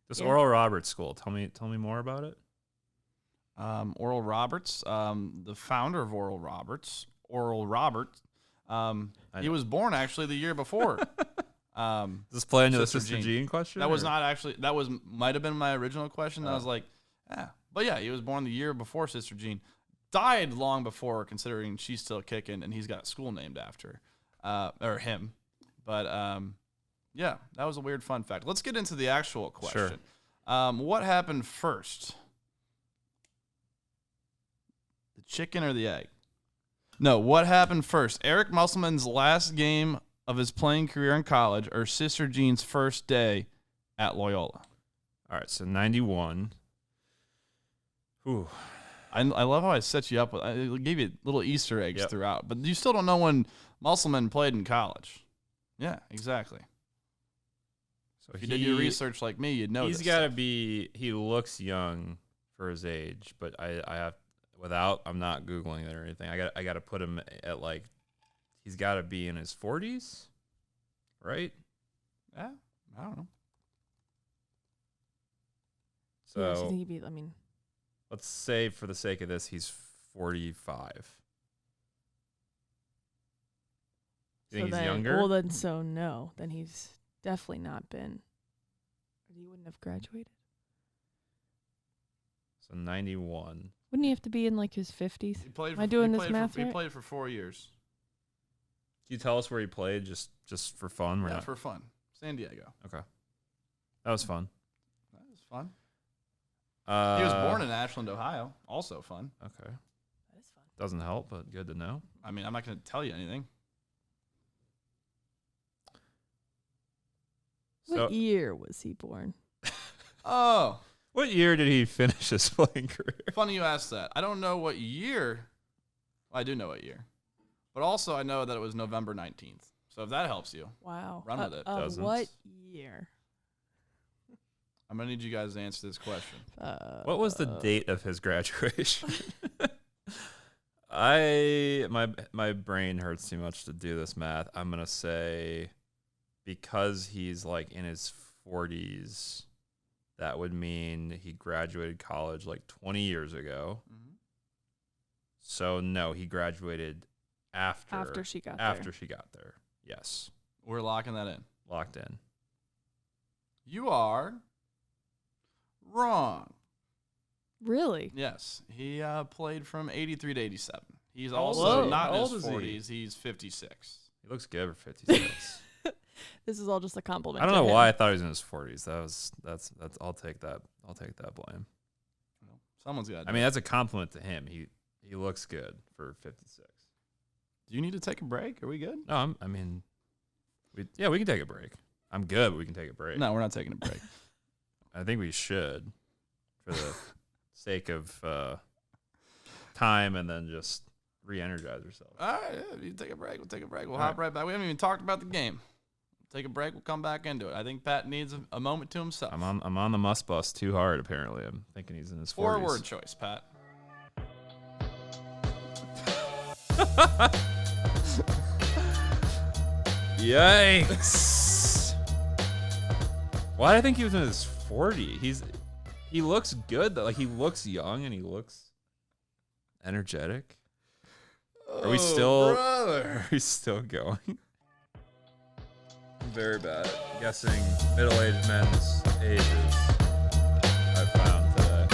Speaker 2: This
Speaker 3: Yeah.
Speaker 2: Oral Roberts school. Tell me more about it.
Speaker 1: Oral Roberts, the founder of Oral Roberts, he was born actually the year before.
Speaker 2: Does this play into the
Speaker 1: Sister
Speaker 2: Sister
Speaker 1: Jean.
Speaker 2: Jean question?
Speaker 1: That was
Speaker 2: or-
Speaker 1: not actually, might have been my original question. I was like, but yeah, he was born the year before Sister Jean. Died long before, considering she's still kicking, and he's got a school named after or him. But yeah, that was a weird fun fact. Let's get into the actual question. What happened first? The chicken or the egg? No, what happened first? Eric Musselman's last game of his playing career in college or Sister Jean's first day at Loyola?
Speaker 2: All right, so 91. Ooh.
Speaker 1: I love how I set you up. I gave you little Easter eggs
Speaker 2: Yep.
Speaker 1: throughout, but you still don't know when Musselman played in college. Yeah, exactly.
Speaker 2: So
Speaker 1: If you did your research like me, you'd know
Speaker 2: He's
Speaker 1: this
Speaker 2: got to
Speaker 1: stuff.
Speaker 2: be. He looks young for his age, but I have without. I'm not googling it or anything. I got to put him at like. He's got to be in his 40s, right?
Speaker 1: Yeah, I don't know.
Speaker 3: Yeah,
Speaker 2: So
Speaker 3: he'd be, I mean,
Speaker 2: let's say for the sake of this, he's 45. You think he's younger?
Speaker 3: Well, then, no. Then he's definitely not been. He wouldn't have graduated.
Speaker 2: So 91.
Speaker 3: Wouldn't he have to be in like his 50s?
Speaker 1: He played.
Speaker 3: Am I doing
Speaker 1: he
Speaker 3: this
Speaker 1: played
Speaker 3: math
Speaker 1: He
Speaker 3: right?
Speaker 1: played for 4 years.
Speaker 2: Can you tell us where he played, just for fun? Or
Speaker 1: Yeah,
Speaker 2: not?
Speaker 1: for fun. San Diego.
Speaker 2: Okay, that was fun.
Speaker 1: That was fun. He was born
Speaker 2: in.
Speaker 1: in Ashland, Ohio. Also fun.
Speaker 2: Okay,
Speaker 3: That is fun.
Speaker 2: doesn't help, but good to know.
Speaker 1: I mean, I'm not going to tell you anything.
Speaker 2: So,
Speaker 3: What year was he born?
Speaker 1: Oh,
Speaker 2: what year did he finish his playing career?
Speaker 1: funny you asked that. I don't know what year. Well, I do know what year. But also, I know that it was November 19th. So if that helps you,
Speaker 3: Wow.
Speaker 1: Run with it.
Speaker 2: Doesn't.
Speaker 3: What year?
Speaker 1: I'm going to need you guys to answer this question.
Speaker 2: What was the date of his graduation? My brain hurts too much to do this math. I'm gonna say because he's like in his 40s, that would mean he graduated college like 20 years ago.
Speaker 1: Mm-hmm.
Speaker 2: So no, he graduated after
Speaker 3: she got
Speaker 2: there. Yes,
Speaker 1: We're locking that in.
Speaker 2: locked in.
Speaker 1: You are wrong.
Speaker 3: Really?
Speaker 1: Yes, he played from 83 to 87. He's
Speaker 2: How old
Speaker 1: also
Speaker 2: is he?
Speaker 1: not
Speaker 2: How
Speaker 1: in
Speaker 2: old
Speaker 1: his
Speaker 2: is he?
Speaker 1: 40s. He's 56.
Speaker 2: He looks good for 56.
Speaker 3: This is all just a compliment.
Speaker 2: I don't
Speaker 3: to
Speaker 2: know
Speaker 3: him.
Speaker 2: why I thought he was in his 40s. That's. I'll take that. I'll take that blame.
Speaker 1: Well, someone's got.
Speaker 2: I mean, that's a compliment to him. He looks good for 56.
Speaker 1: do you need to take a break? Are we good?
Speaker 2: No, we can take a break. I'm good, but we can take a break.
Speaker 1: No, we're not taking a break.
Speaker 2: I think we should, for the sake of time, and then just re-energize ourselves.
Speaker 1: All right, yeah, you take a break. We'll take a break. We'll hop right back. We haven't even talked about the game. Take a break. We'll come back into it. I think Pat needs a moment to himself.
Speaker 2: I'm on the must bus too hard. Apparently, I'm thinking he's in his 40s.
Speaker 1: Four-word choice, Pat.
Speaker 2: Yikes! Why did I think he was in his 40s? He looks good though. Like he looks young and he looks energetic. Are we still?
Speaker 1: Brother.
Speaker 2: Are we still going? Very bad at guessing middle-aged men's ages. I found today.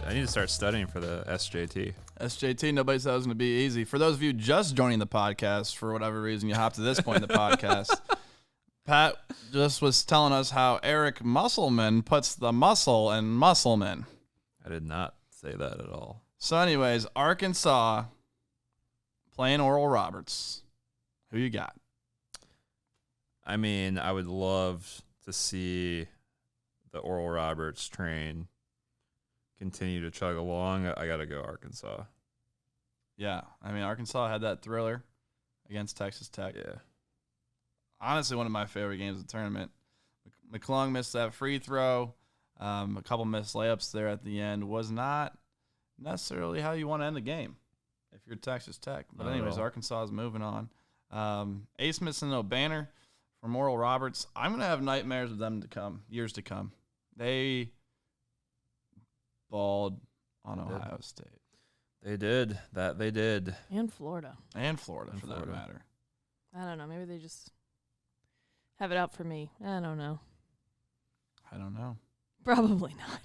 Speaker 2: I need to start studying for the SJT.
Speaker 1: SJT, nobody said it was going to be easy. For those of you just joining the podcast, for whatever reason you hopped to this point in the podcast, Pat just was telling us how Eric Musselman puts the muscle in Musselman.
Speaker 2: I did not say that at all.
Speaker 1: So anyways, Arkansas playing Oral Roberts. Who you got?
Speaker 2: I mean, I would love to see the Oral Roberts train continue to chug along. I got to go Arkansas.
Speaker 1: Yeah, I mean, Arkansas had that thriller against Texas Tech.
Speaker 2: Yeah.
Speaker 1: Honestly, one of my favorite games of the tournament. McClung missed that free throw. A couple missed layups there at the end. Was not necessarily how you want to end the game if you're Texas Tech. But
Speaker 2: Not at
Speaker 1: anyways,
Speaker 2: all.
Speaker 1: Arkansas is moving on. Ace missing no banner from Oral Roberts. I'm going to have nightmares with them to come, years to come. They balled on Ohio State.
Speaker 2: They did. They did.
Speaker 3: And Florida.
Speaker 1: And Florida, for
Speaker 2: Florida.
Speaker 1: that matter.
Speaker 3: I don't know. Maybe they just have it out for me. I don't know.
Speaker 1: I don't know.
Speaker 3: Probably not.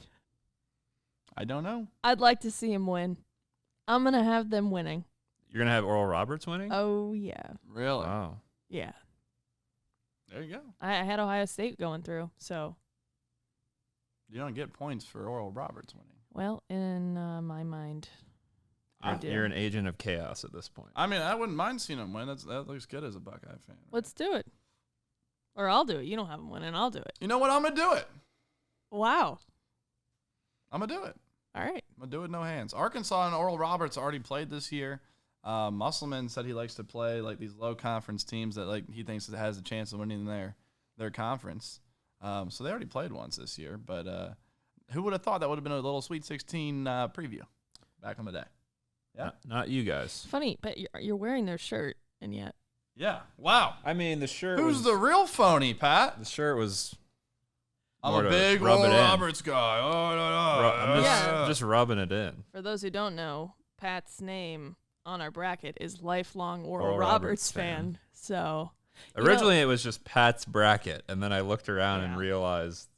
Speaker 1: I don't know.
Speaker 3: I'd like to see him win. I'm going to have them winning.
Speaker 2: You're going to have Oral Roberts winning?
Speaker 3: Oh, yeah.
Speaker 1: Really?
Speaker 2: Wow.
Speaker 3: Yeah.
Speaker 1: There you go.
Speaker 3: I had Ohio State going through, so,
Speaker 1: You don't get points for Oral Roberts winning.
Speaker 3: well, in my mind, I do.
Speaker 2: You're an agent of chaos at this point.
Speaker 1: I mean, I wouldn't mind seeing him win. That looks good as a Buckeye fan.
Speaker 3: Let's do it. Or I'll do it. You don't have him winning. I'll do it.
Speaker 1: You know what? I'm going to do it.
Speaker 3: Wow.
Speaker 1: I'm going to do it.
Speaker 3: All right.
Speaker 1: I'm going to do it no hands. Arkansas and Oral Roberts already played this year. Musselman said he likes to play like these low conference teams that like he thinks it has a chance of winning their conference. So they already played once this year. But who would have thought that would have been a little Sweet 16 preview back in the day? Yeah.
Speaker 2: Not you guys.
Speaker 3: Funny, but you're wearing their shirt, and yet.
Speaker 1: Yeah. Wow.
Speaker 2: I mean, the shirt
Speaker 1: Who's the real phony, Pat?
Speaker 2: The shirt was...
Speaker 1: I'm
Speaker 2: more
Speaker 1: a
Speaker 2: to
Speaker 1: big
Speaker 2: rub
Speaker 1: Oral
Speaker 2: it in.
Speaker 1: Roberts guy. Oh, no, no.
Speaker 2: I'm
Speaker 3: Yeah.
Speaker 2: just rubbing it in.
Speaker 3: For those who don't know, Pat's name on our bracket is lifelong Oral,
Speaker 2: Oral
Speaker 3: Roberts
Speaker 2: Roberts
Speaker 3: fan.
Speaker 2: fan.
Speaker 3: So you know-
Speaker 2: Originally, it was just Pat's bracket, and then I looked around and
Speaker 3: Yeah.
Speaker 2: realized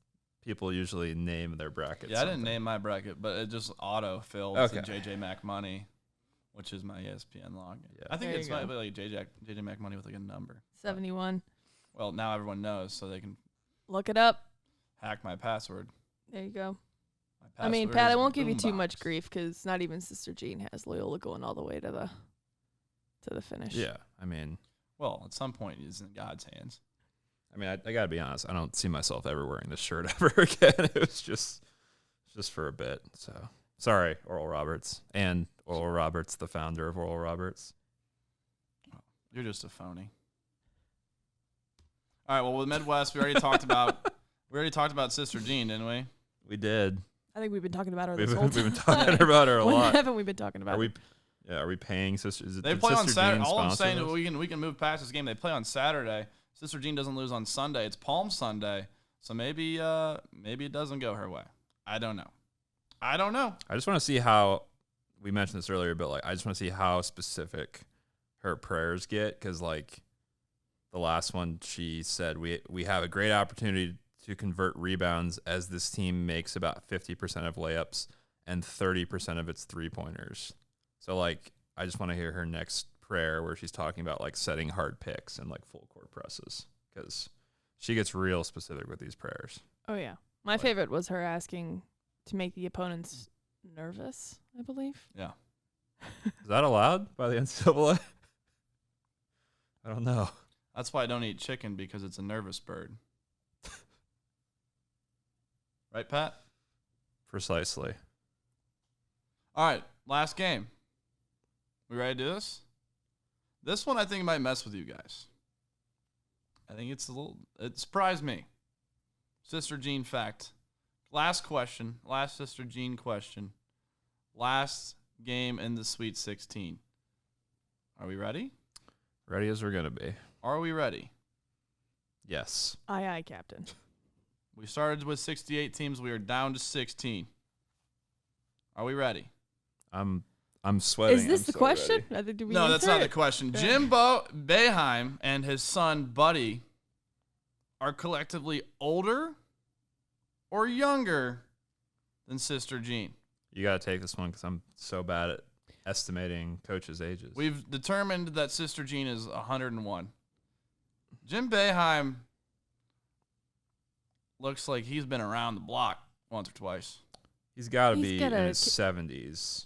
Speaker 2: people usually name their bracket.
Speaker 1: Yeah, I didn't
Speaker 2: something.
Speaker 1: name my bracket, but it just auto-filled
Speaker 2: Okay.
Speaker 1: to JJ McMoney, which is my ESPN login.
Speaker 2: Yeah.
Speaker 1: I think
Speaker 3: There
Speaker 1: it's
Speaker 3: you
Speaker 1: might
Speaker 3: go.
Speaker 1: be like JJ McMoney with like a number.
Speaker 3: 71.
Speaker 1: Well, now everyone knows, so they can
Speaker 3: Look it up.
Speaker 1: hack my password.
Speaker 3: There you go.
Speaker 1: My
Speaker 3: I mean,
Speaker 1: password
Speaker 3: Pat,
Speaker 1: is
Speaker 3: I won't give you too
Speaker 1: boombox.
Speaker 3: much grief because not even Sister Jean has Loyola going all the way to the finish.
Speaker 2: Yeah, I mean,
Speaker 1: Well, at some point, it's in God's hands.
Speaker 2: I gotta be honest. I don't see myself ever wearing this shirt ever again. It was just for a bit. So Sorry, Oral Roberts. And Oral Roberts, the founder of Oral Roberts.
Speaker 1: You're just a phony. All right. Well, with Midwest, we already talked about. We already talked about Sister Jean, didn't we?
Speaker 2: We did.
Speaker 3: I think we've been talking about her
Speaker 2: We've
Speaker 3: this whole
Speaker 2: been,
Speaker 3: time.
Speaker 2: we've been talking about her a
Speaker 3: When
Speaker 2: lot.
Speaker 3: haven't we been talking about
Speaker 2: Are
Speaker 3: her?
Speaker 2: we? Yeah. Are we paying Sister? Is it,
Speaker 1: They
Speaker 2: did
Speaker 1: play on
Speaker 2: Sister
Speaker 1: Saturday.
Speaker 2: Jean
Speaker 1: All I'm
Speaker 2: sponsor
Speaker 1: saying
Speaker 2: this?
Speaker 1: is we can move past this game. They play on Saturday. Sister Jean doesn't lose on Sunday. It's Palm Sunday, so maybe it doesn't go her way. I don't know.
Speaker 2: I just want to see how we mentioned this earlier, but like I just want to see how specific her prayers get, because like the last one she said we have a great opportunity to convert rebounds as this team makes about 50% of layups and 30% of its 3-pointers. So like I just want to hear her next prayer where she's talking about like setting hard picks and like full court presses, because she gets real specific with these prayers.
Speaker 3: Oh yeah, my favorite was her asking to make the opponents nervous, I believe.
Speaker 1: Yeah.
Speaker 2: Is that allowed by the NCAA? I don't know.
Speaker 1: That's why I don't eat chicken, because it's a nervous bird. Right, Pat?
Speaker 2: Precisely.
Speaker 1: All right, last game. We ready to do this? This one I think might mess with you guys. I think it surprised me. Sister Jean fact. Last question, last Sister Jean question. Last game in the Sweet 16. Are we ready?
Speaker 2: Ready as we're going to be.
Speaker 1: Are we ready?
Speaker 2: Yes.
Speaker 3: Aye, Captain.
Speaker 1: We started with 68 teams. We are down to 16. Are we ready?
Speaker 2: I'm sweating.
Speaker 3: Is this
Speaker 2: I'm
Speaker 3: the
Speaker 2: so
Speaker 3: question?
Speaker 2: ready.
Speaker 3: Did we
Speaker 1: No, that's
Speaker 3: answer
Speaker 1: not the
Speaker 3: it?
Speaker 1: question.
Speaker 3: Okay.
Speaker 1: Jimbo Boeheim and his son, Buddy, are collectively older or younger than Sister Jean.
Speaker 2: You got to take this one because I'm so bad at estimating coaches' ages.
Speaker 1: We've determined that Sister Jean is 101. Jim Boeheim looks like he's been around the block once or twice.
Speaker 2: He's got to
Speaker 3: He's
Speaker 2: be
Speaker 3: got
Speaker 2: in
Speaker 3: a
Speaker 2: his 70s,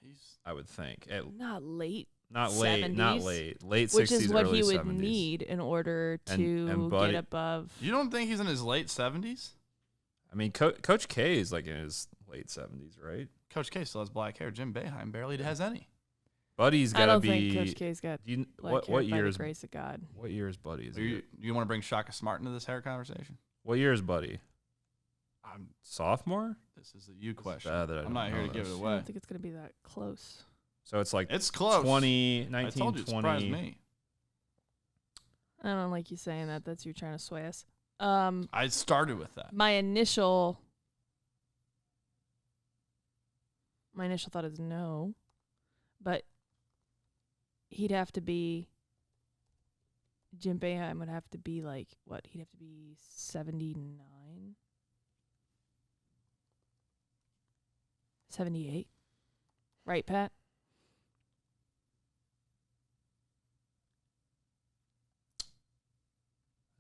Speaker 1: He's
Speaker 2: I would think.
Speaker 3: Not late.
Speaker 2: Not late,
Speaker 3: 70s,
Speaker 2: not late. Late 60s,
Speaker 3: Which is what
Speaker 2: early
Speaker 3: he would
Speaker 2: 70s.
Speaker 3: need in order
Speaker 2: And
Speaker 3: to
Speaker 2: Buddy-
Speaker 3: get above.
Speaker 1: You don't think he's in his late 70s?
Speaker 2: I mean, Coach K is like in his late 70s, right?
Speaker 1: Coach K still has black hair. Jim Boeheim barely has any.
Speaker 2: Buddy's got
Speaker 3: I
Speaker 2: to
Speaker 3: don't
Speaker 2: be.
Speaker 3: think Coach K's got
Speaker 2: do you,
Speaker 3: black
Speaker 2: what
Speaker 3: hair by
Speaker 2: year
Speaker 3: the
Speaker 2: is
Speaker 3: grace of God.
Speaker 2: What year is Buddy? Is
Speaker 1: You want to bring Shaka Smart into this hair conversation?
Speaker 2: What year is Buddy?
Speaker 1: I'm,
Speaker 2: Sophomore?
Speaker 1: this is a you question.
Speaker 2: bad that I
Speaker 1: I'm
Speaker 2: don't
Speaker 1: not here
Speaker 2: know
Speaker 1: to give it
Speaker 2: this.
Speaker 3: I
Speaker 1: away.
Speaker 3: don't think it's going to be that close.
Speaker 2: So it's like
Speaker 1: It's close.
Speaker 2: 20,
Speaker 1: I told you, it surprised
Speaker 2: 1920.
Speaker 1: me.
Speaker 3: I don't like you saying that. That's you trying to sway us.
Speaker 1: I started with that.
Speaker 3: My initial thought is no, but he'd have to be. Jim Boeheim would have to be like what? He'd have to be 79, 78, right, Pat?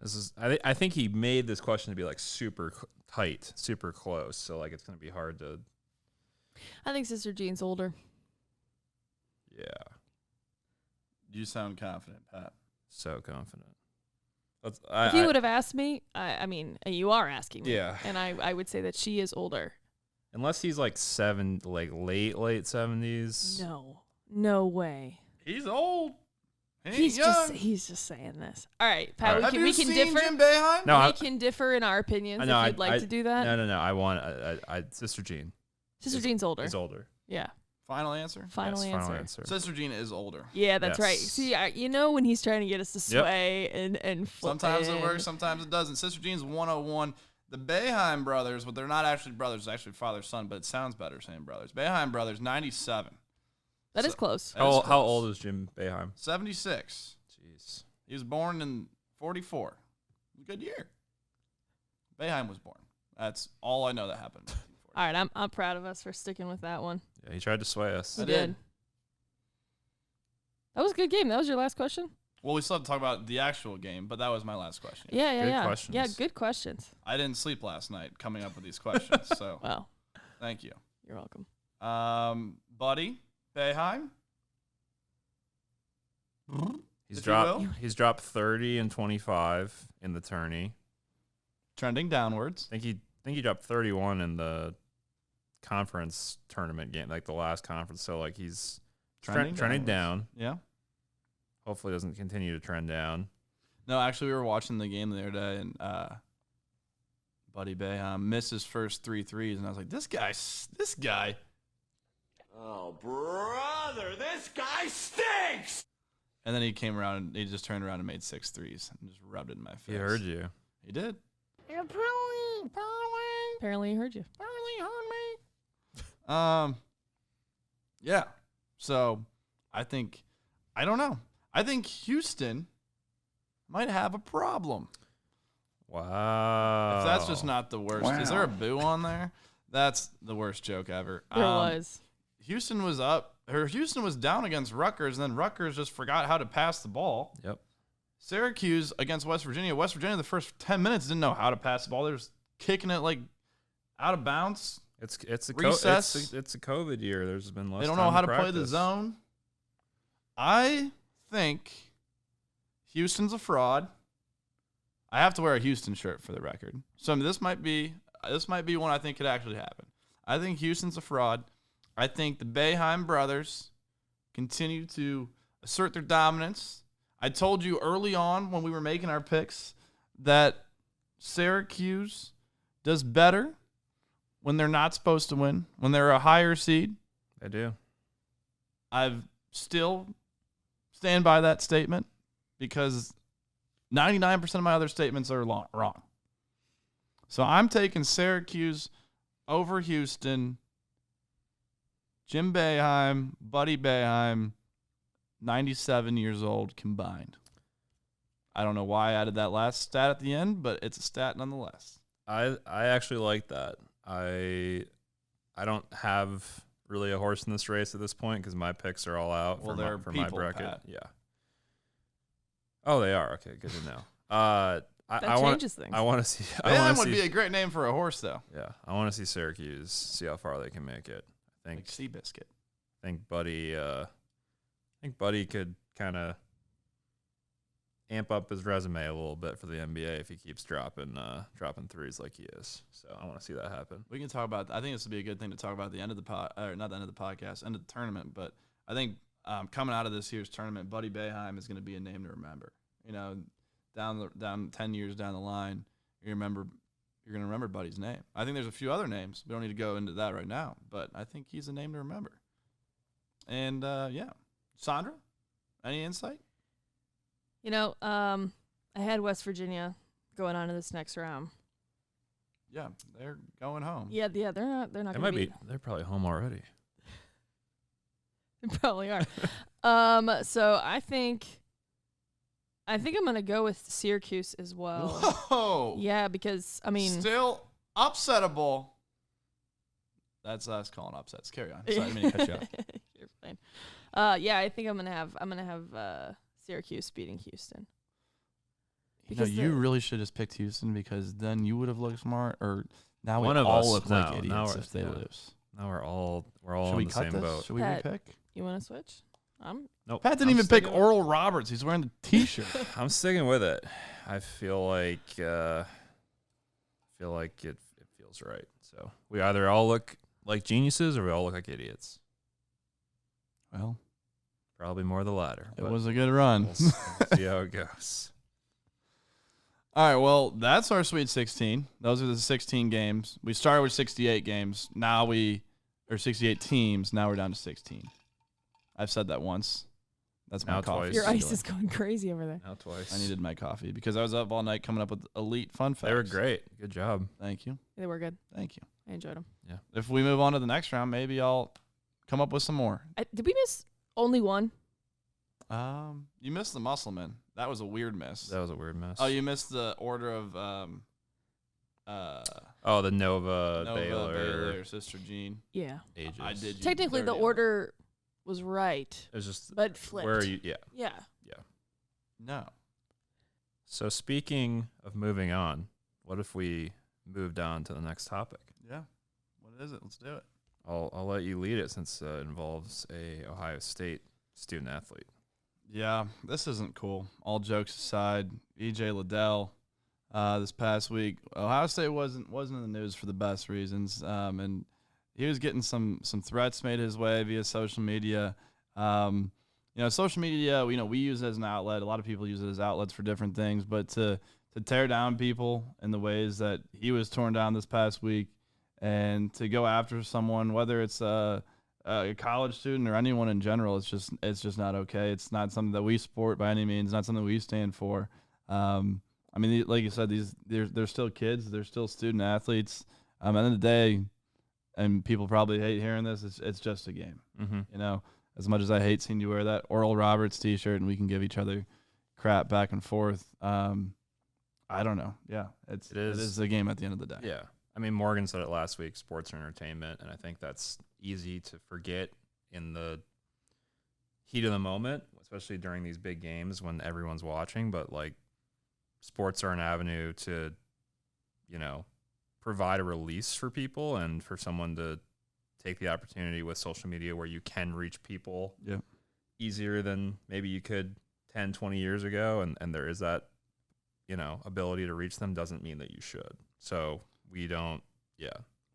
Speaker 2: This is. I think he made this question to be like super tight, super close. So like it's gonna be hard to.
Speaker 3: I think Sister Jean's older.
Speaker 2: Yeah.
Speaker 1: You sound confident, Pat.
Speaker 2: So confident.
Speaker 3: If you would have asked me, I mean, you are asking me.
Speaker 2: Yeah.
Speaker 3: And I would say that she is older.
Speaker 2: Unless he's like late 70s.
Speaker 3: No way.
Speaker 1: He's old. He ain't
Speaker 3: He's just saying this. All right, Pat,
Speaker 2: All right.
Speaker 3: we can differ.
Speaker 1: Jim Boeheim?
Speaker 2: No,
Speaker 3: We can differ in our opinions
Speaker 2: No,
Speaker 3: if you'd like to do that.
Speaker 2: No. I want Sister Jean.
Speaker 3: Sister Jean's older.
Speaker 2: Is older.
Speaker 3: Yeah.
Speaker 1: Final answer?
Speaker 3: Final
Speaker 2: Yes,
Speaker 3: answer.
Speaker 2: Final answer.
Speaker 1: Sister Jean is older.
Speaker 3: Yeah, that's right.
Speaker 2: Yes.
Speaker 3: See, you know when he's trying to get us to
Speaker 2: Yep.
Speaker 3: sway and flip
Speaker 1: Sometimes it
Speaker 3: in.
Speaker 1: works, sometimes it doesn't. Sister Jean's 101. The Boeheim brothers, but they're not actually brothers, it's actually father-son, but it sounds better saying brothers. Boeheim brothers, 97.
Speaker 3: That is close.
Speaker 1: That is
Speaker 2: How
Speaker 1: close.
Speaker 2: old is Jim Boeheim?
Speaker 1: 76.
Speaker 2: Jeez.
Speaker 1: He was born in 44. Good year. Boeheim was born. That's all I know that happened.
Speaker 3: All right, I'm proud of us for sticking with that one.
Speaker 2: Yeah, he tried to sway us.
Speaker 3: We
Speaker 1: I did.
Speaker 3: That was a good game. That was your last question?
Speaker 1: Well, we still have to talk about the actual game, but that was my last question.
Speaker 3: Yeah.
Speaker 2: Good
Speaker 3: Yeah,
Speaker 2: questions.
Speaker 3: good questions.
Speaker 1: I didn't sleep last night coming up with these questions, so
Speaker 3: Well,
Speaker 1: thank you.
Speaker 3: you're welcome.
Speaker 1: Buddy Boeheim.
Speaker 2: He's
Speaker 1: If you
Speaker 2: dropped.
Speaker 1: will.
Speaker 2: He's dropped 30 and 25 in the tourney.
Speaker 1: Trending downwards.
Speaker 2: I think he dropped 31 in the conference tournament game, like the last conference. So like he's
Speaker 1: Trending
Speaker 2: trending
Speaker 1: downwards.
Speaker 2: down.
Speaker 1: Yeah.
Speaker 2: Hopefully doesn't continue to trend down.
Speaker 1: No, actually, we were watching the game the other day, and Buddy Boeheim missed his first 3 threes, and I was like, this guy.
Speaker 4: Oh, brother, this guy stinks!
Speaker 1: And then he came around, and he just turned around and made 6 threes and just rubbed it in my face.
Speaker 2: He heard you.
Speaker 1: He did.
Speaker 3: Apparently, he heard you.
Speaker 1: Yeah. So, I don't know. I think Houston might have a problem.
Speaker 2: Wow.
Speaker 1: If that's just not the worst. Is there a boo on there? That's the worst joke ever.
Speaker 3: There was.
Speaker 1: Houston was up. Houston was down against Rutgers, and then Rutgers just forgot how to pass the ball.
Speaker 2: Yep.
Speaker 1: Syracuse against West Virginia. West Virginia, the first 10 minutes, didn't know how to pass the ball. They were just kicking it like out of bounds.
Speaker 2: It's a
Speaker 1: Recess.
Speaker 2: it's a COVID year. There's been less.
Speaker 1: They don't
Speaker 2: time
Speaker 1: know how to play the
Speaker 2: practice.
Speaker 1: zone. I think Houston's a fraud. I have to wear a Houston shirt for the record. So this might be one I think could actually happen. I think Houston's a fraud. I think the Boeheim brothers continue to assert their dominance. I told you early on when we were making our picks that Syracuse does better when they're not supposed to win, when they're a higher seed.
Speaker 2: I do.
Speaker 1: I've still stand by that statement because 99% of my other statements are wrong. So I'm taking Syracuse over Houston. Jim Boeheim, Buddy Boeheim, 97 years old combined. I don't know why I added that last stat at the end, but it's a stat nonetheless.
Speaker 2: I actually like that. I don't have really a horse in this race at this point because my picks are all out
Speaker 1: Well,
Speaker 2: for
Speaker 1: they're
Speaker 2: my
Speaker 1: people,
Speaker 2: bracket.
Speaker 1: Pat.
Speaker 2: Yeah. Oh, they are. Okay, good to know. I
Speaker 3: That
Speaker 2: want
Speaker 3: changes things.
Speaker 2: I want to see.
Speaker 1: Boeheim would be a great name for a horse, though.
Speaker 2: Yeah, I want to see Syracuse. See how far they can make it. I think
Speaker 1: Like Seabiscuit.
Speaker 2: Buddy. I think Buddy could kind of amp up his resume a little bit for the NBA if he keeps dropping threes like he is. So I want to see that happen.
Speaker 1: We can talk about. I think this would be a good thing to talk about at the end of the not the end of the podcast, end of the tournament. But I think coming out of this year's tournament, Buddy Boeheim is going to be a name to remember. You know, down 10 years down the line, you're going to remember Buddy's name. I think there's a few other names. We don't need to go into that right now, but I think he's a name to remember. And yeah, Sandra, any insight?
Speaker 3: You know, I had West Virginia going on to this next round.
Speaker 1: Yeah, they're going home.
Speaker 3: Yeah, they're not. They're not.
Speaker 2: They
Speaker 3: Gonna
Speaker 2: might be. They're probably home already.
Speaker 3: They probably are. So I think I'm gonna go with Syracuse as well.
Speaker 1: Whoa.
Speaker 3: Yeah, because I mean,
Speaker 1: Still upsettable. That's us calling upsets. Carry on. Sorry, I didn't mean to cut you off.
Speaker 3: You're fine. Yeah, I think I'm gonna have Syracuse beating Houston.
Speaker 1: You know,
Speaker 3: Because
Speaker 1: you
Speaker 3: the-
Speaker 1: really should have just picked Houston because then you would have looked smart. Or now we
Speaker 2: One of
Speaker 1: all
Speaker 2: us-
Speaker 1: look like
Speaker 2: no, now
Speaker 1: idiots
Speaker 2: we're-
Speaker 1: if they
Speaker 2: yeah.
Speaker 1: lose.
Speaker 2: Now we're all
Speaker 1: Should
Speaker 2: on
Speaker 1: we
Speaker 2: the
Speaker 1: cut
Speaker 2: same
Speaker 1: this?
Speaker 2: boat.
Speaker 1: Should we
Speaker 3: Pat,
Speaker 1: repick?
Speaker 3: You want to switch?
Speaker 2: Nope.
Speaker 1: Pat didn't
Speaker 2: I'm
Speaker 1: even pick
Speaker 2: sticking-
Speaker 1: Oral Roberts. He's wearing the T-shirt.
Speaker 2: I'm sticking with it. I feel like it feels right. So we either all look like geniuses or we all look like idiots.
Speaker 1: Well,
Speaker 2: Probably more the latter.
Speaker 1: it
Speaker 2: but
Speaker 1: was a good run.
Speaker 2: we'll see how it goes.
Speaker 1: All right, well, that's our Sweet 16. Those are the 16 games. We started with 68 games. Now 68 teams. Now we're down to 16. I've said that once. That's my
Speaker 2: Now
Speaker 1: coffee.
Speaker 2: twice.
Speaker 3: Your ice
Speaker 1: Regular.
Speaker 3: is going crazy over there.
Speaker 2: Now twice.
Speaker 1: I needed my coffee because I was up all night coming up with elite fun facts.
Speaker 2: They were great. Good job.
Speaker 1: Thank you.
Speaker 3: They were good.
Speaker 1: Thank you.
Speaker 3: I enjoyed them.
Speaker 1: If we move on to the next round, maybe I'll come up with some more.
Speaker 3: Did we miss only one?
Speaker 1: You missed the Musselman. That was a weird miss.
Speaker 2: That was a weird mess.
Speaker 1: Oh, you missed the order of
Speaker 2: Oh, the Nova,
Speaker 1: Nova
Speaker 2: Baylor,
Speaker 1: Baylor, Sister Jean.
Speaker 3: Yeah.
Speaker 2: ages.
Speaker 1: I did. You
Speaker 3: Technically, the
Speaker 1: dirty.
Speaker 3: order was right,
Speaker 2: It was just
Speaker 3: but flipped.
Speaker 2: where are you? Yeah.
Speaker 3: Yeah.
Speaker 1: No.
Speaker 2: So speaking of moving on, what if we moved on to the next topic?
Speaker 1: Yeah. What is it? Let's do it.
Speaker 2: I'll let you lead it since it involves a Ohio State student athlete.
Speaker 1: Yeah, this isn't cool. All jokes aside, EJ Liddell, this past week, Ohio State wasn't in the news for the best reasons, and he was getting some threats made his way via social media. Social media, we use it as an outlet. A lot of people use it as outlets for different things, but to tear down people in the ways that he was torn down this past week, and to go after someone, whether it's a college student or anyone in general, it's just not okay. It's not something that we support by any means. Not something we stand for. Like you said, they're still kids. They're still student athletes. At the end of the day, and people probably hate hearing this, it's just a game.
Speaker 2: Mm-hmm.
Speaker 1: As much as I hate seeing you wear that Oral Roberts T-shirt and we can give each other crap back and forth, I don't know. Yeah, it is a game at the end of the day.
Speaker 2: Yeah. I mean, Morgan said it last week, sports are entertainment, and I think that's easy to forget in the heat of the moment, especially during these big games when everyone's watching. But, like, sports are an avenue to, provide a release for people and for someone to take the opportunity with social media where you can reach people easier than maybe you could 10, 20 years ago. And there is that, ability to reach them doesn't mean that you should. So we don't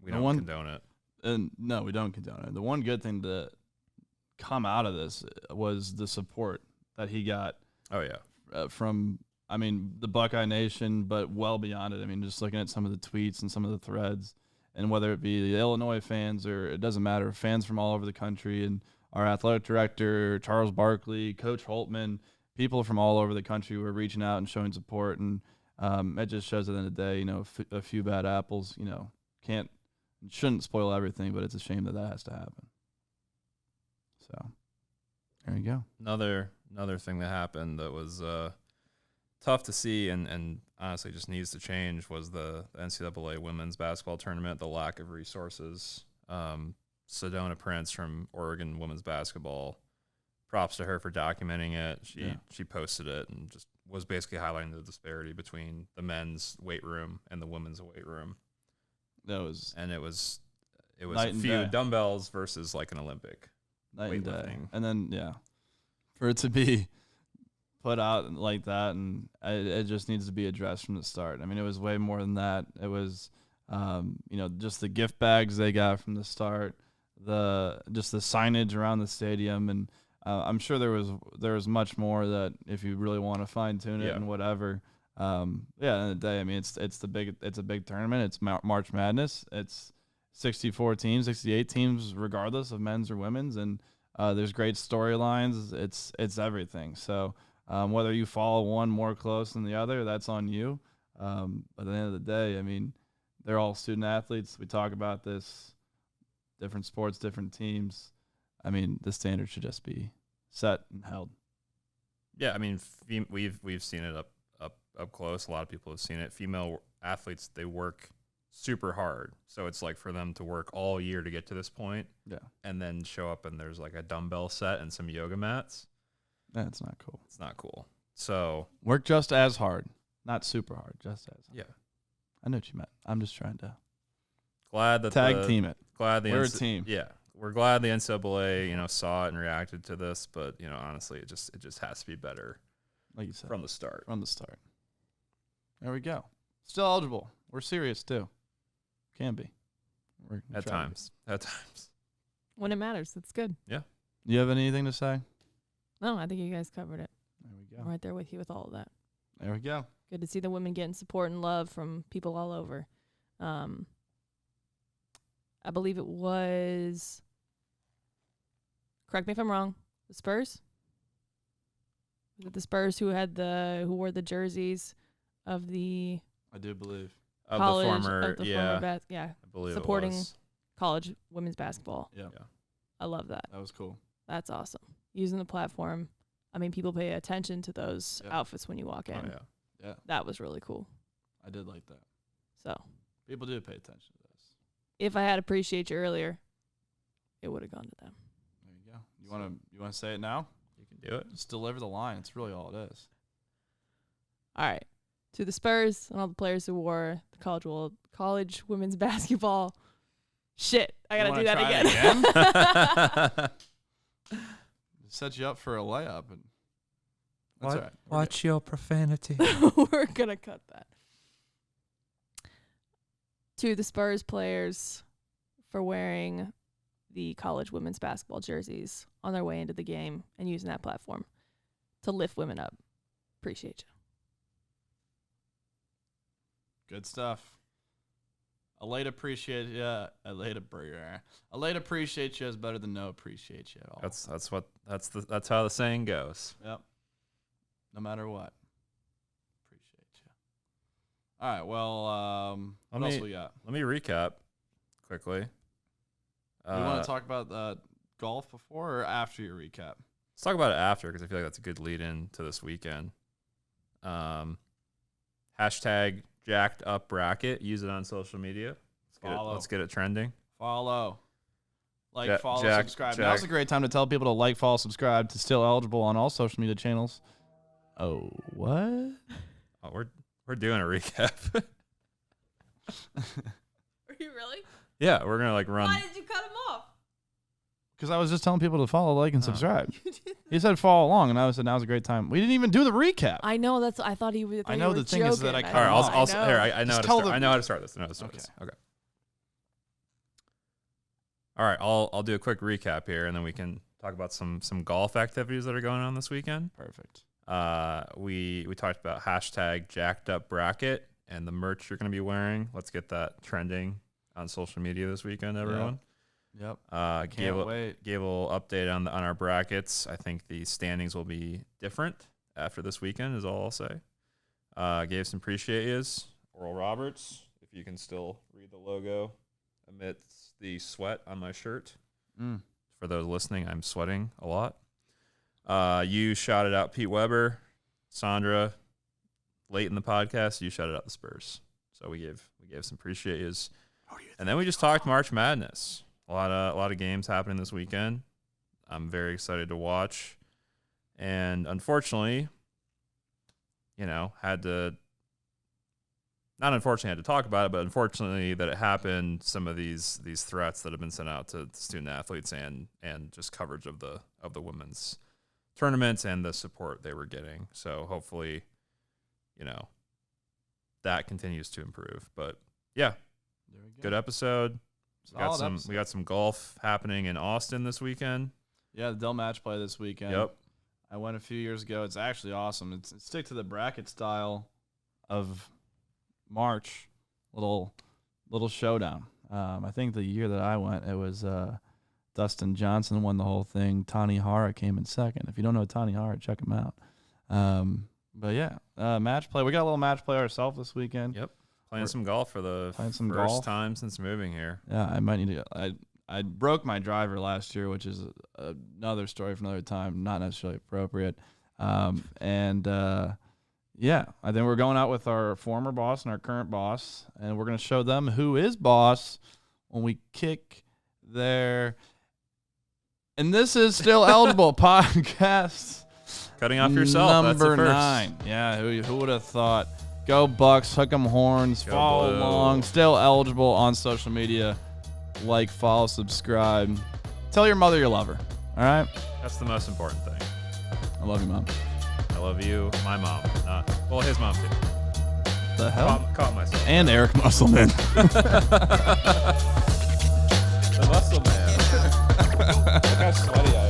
Speaker 2: condone it.
Speaker 1: And no, we don't condone it. The one good thing to come out of this was the support that he got.
Speaker 2: Oh, yeah.
Speaker 1: From the Buckeye Nation, but well beyond it. Just looking at some of the tweets and some of the threads, and whether it be the Illinois fans or it doesn't matter, fans from all over the country, and our athletic director, Charles Barkley, Coach Holtman, people from all over the country were reaching out and showing support. And it just shows at the end of the day, a few bad apples, shouldn't spoil everything, but it's a shame that has to happen. So there you go.
Speaker 2: Another thing that happened that was tough to see and honestly just needs to change was the NCAA women's basketball tournament, the lack of resources. Sedona Prince from Oregon women's basketball, props to her for documenting it. She posted it and just was basically highlighting the disparity between the men's weight room and the women's weight room. It was a few dumbbells versus like an Olympic weightlifting.
Speaker 1: And then for it to be put out like that, and it just needs to be addressed from the start. It was way more than that. It was, just the gift bags they got from the start, the signage around the stadium, and I'm sure there was much more that if you really want to fine tune it and whatever. At the end of the day, it's a big tournament. It's March Madness. It's 64 teams, 68 teams, regardless of men's or women's, and there's great storylines. It's everything. So. Whether you follow one more close than the other, that's on you. But at the end of the day, they're all student athletes. We talk about this, different sports, different teams. The standard should just be set and held.
Speaker 2: Yeah, we've seen it up close. A lot of people have seen it. Female athletes, they work super hard. So it's like for them to work all year to get to this point, and then show up and there's like a dumbbell set and some yoga mats.
Speaker 1: That's not cool.
Speaker 2: It's not cool. So
Speaker 1: work just as hard, not super hard, just as hard.
Speaker 2: Yeah.
Speaker 1: I know what you meant. I'm just trying to
Speaker 2: tag
Speaker 1: team it.
Speaker 2: Glad
Speaker 1: we're a team.
Speaker 2: Yeah. We're glad the NCAA, saw it and reacted to this, but honestly, it just has to be better.
Speaker 1: Like you said.
Speaker 2: From the start.
Speaker 1: There we go. Still eligible. We're serious too. Can be.
Speaker 2: At times.
Speaker 3: When it matters, it's good.
Speaker 2: Yeah.
Speaker 1: You have anything to say?
Speaker 3: No, I think you guys covered it.
Speaker 1: There we go.
Speaker 3: I'm right there with you with all of that.
Speaker 1: There we go.
Speaker 3: Good to see the women getting support and love from people all over. I believe it was, correct me if I'm wrong, the Spurs? Was it the Spurs who wore the jerseys of the
Speaker 1: I do believe.
Speaker 3: college,
Speaker 2: of the former,
Speaker 3: I
Speaker 2: believe
Speaker 3: supporting
Speaker 2: it was.
Speaker 3: college women's basketball.
Speaker 1: Yeah.
Speaker 3: I love that.
Speaker 1: That was cool.
Speaker 3: That's awesome. Using the platform. People pay attention to those outfits when you walk in.
Speaker 2: Oh,
Speaker 1: yeah.
Speaker 3: That was really cool.
Speaker 1: I did like that.
Speaker 3: So
Speaker 1: people do pay attention to this.
Speaker 3: If I had appreciate you earlier, it would have gone to them.
Speaker 1: There you go. You want to say it now?
Speaker 2: You can do it.
Speaker 1: Just deliver the line. It's really all it is.
Speaker 3: All right. To the Spurs and all the players who wore the college women's basketball. Shit. I got to do that again.
Speaker 1: Set you up for a layup. And that's all right.
Speaker 2: Watch your profanity.
Speaker 3: We're going to cut that. To the Spurs players for wearing the college women's basketball jerseys on their way into the game and using that platform to lift women up. Appreciate you.
Speaker 1: Good stuff. A late appreciate you. A late appreciate you is better than no appreciate you at all.
Speaker 2: That's how the saying goes.
Speaker 1: Yep. No matter what. Appreciate you. All right. Well, what else we got?
Speaker 2: Let me recap quickly.
Speaker 1: You want to talk about golf before or after your recap?
Speaker 2: Let's talk about it after because I feel like that's a good lead in to this weekend. Hashtag jacked up bracket. Use it on social media. Let's get it trending.
Speaker 1: Follow. Follow,
Speaker 2: Jack,
Speaker 1: subscribe. Now's a great time to tell people to like, follow, subscribe to Still Eligible on all social media channels. Oh, what?
Speaker 2: Oh, we're doing a recap.
Speaker 3: Are you really?
Speaker 2: Yeah, we're gonna run.
Speaker 3: Why did you cut him off?
Speaker 1: Because I was just telling people to follow, like, and subscribe. He said follow along, and I said now's a great time. We didn't even do the recap.
Speaker 3: I know I thought he was.
Speaker 1: I know the thing is that I
Speaker 2: All right, I'll here. I know
Speaker 1: Just
Speaker 2: I know how to start this. Okay. All right, I'll do a quick recap here, and then we can talk about some golf activities that are going on this weekend.
Speaker 1: Perfect.
Speaker 2: We talked about hashtag jacked up bracket and the merch you're going to be wearing. Let's get that trending on social media this weekend, everyone.
Speaker 1: Yep.
Speaker 2: Can't
Speaker 1: wait.
Speaker 2: Gave a little update on our brackets. I think the standings will be different after this weekend, is all I'll say. Gave some appreciate yous. Oral Roberts, if you can still read the logo amidst the sweat on my shirt. For those listening, I'm sweating a lot. You shouted out Pete Weber. Sandra, late in the podcast, you shouted out the Spurs. So we gave some appreciate yous. And then we just talked March Madness. A lot of games happening this weekend. I'm very excited to watch. And unfortunately, had to talk about it, but unfortunately that it happened, some of these threats that have been sent out to student athletes and just coverage of the women's tournaments and the support they were getting. So hopefully, that continues to improve. But yeah,
Speaker 1: there we go.
Speaker 2: Good episode. We got
Speaker 1: Solid
Speaker 2: some golf happening in Austin this weekend.
Speaker 1: Yeah, the Dell match play this weekend.
Speaker 2: Yep.
Speaker 1: I went a few years ago. It's actually awesome. It's stick to the bracket style of March. Little showdown. I think the year that I went, it was Dustin Johnson won the whole thing. Tani Hara came in second. If you don't know Tani Hara, check him out. But yeah, match play. We got a little match play ourselves this weekend.
Speaker 2: Yep. Playing some golf for the first time since moving here.
Speaker 1: Yeah, I might need to. I broke my driver last year, which is another story for another time, not necessarily appropriate. Yeah, I think we're going out with our former boss and our current boss, and we're going to show them who is boss when we kick their. And this is Still Eligible podcast.
Speaker 2: Cutting off yourself.
Speaker 1: Number
Speaker 2: that's
Speaker 1: 9. Yeah, who would have thought? Go Bucks, hook 'em horns,
Speaker 2: Go
Speaker 1: follow
Speaker 2: Blue.
Speaker 1: along. Still Eligible on social media. Like, follow, subscribe. Tell your mother you love her. All right?
Speaker 2: That's the most important thing.
Speaker 1: I love you, Mom.
Speaker 2: I love you, my mom. His mom too.
Speaker 1: The hell?
Speaker 2: Caught myself.
Speaker 1: And Eric Musselman.
Speaker 2: The muscle man. Look how sweaty I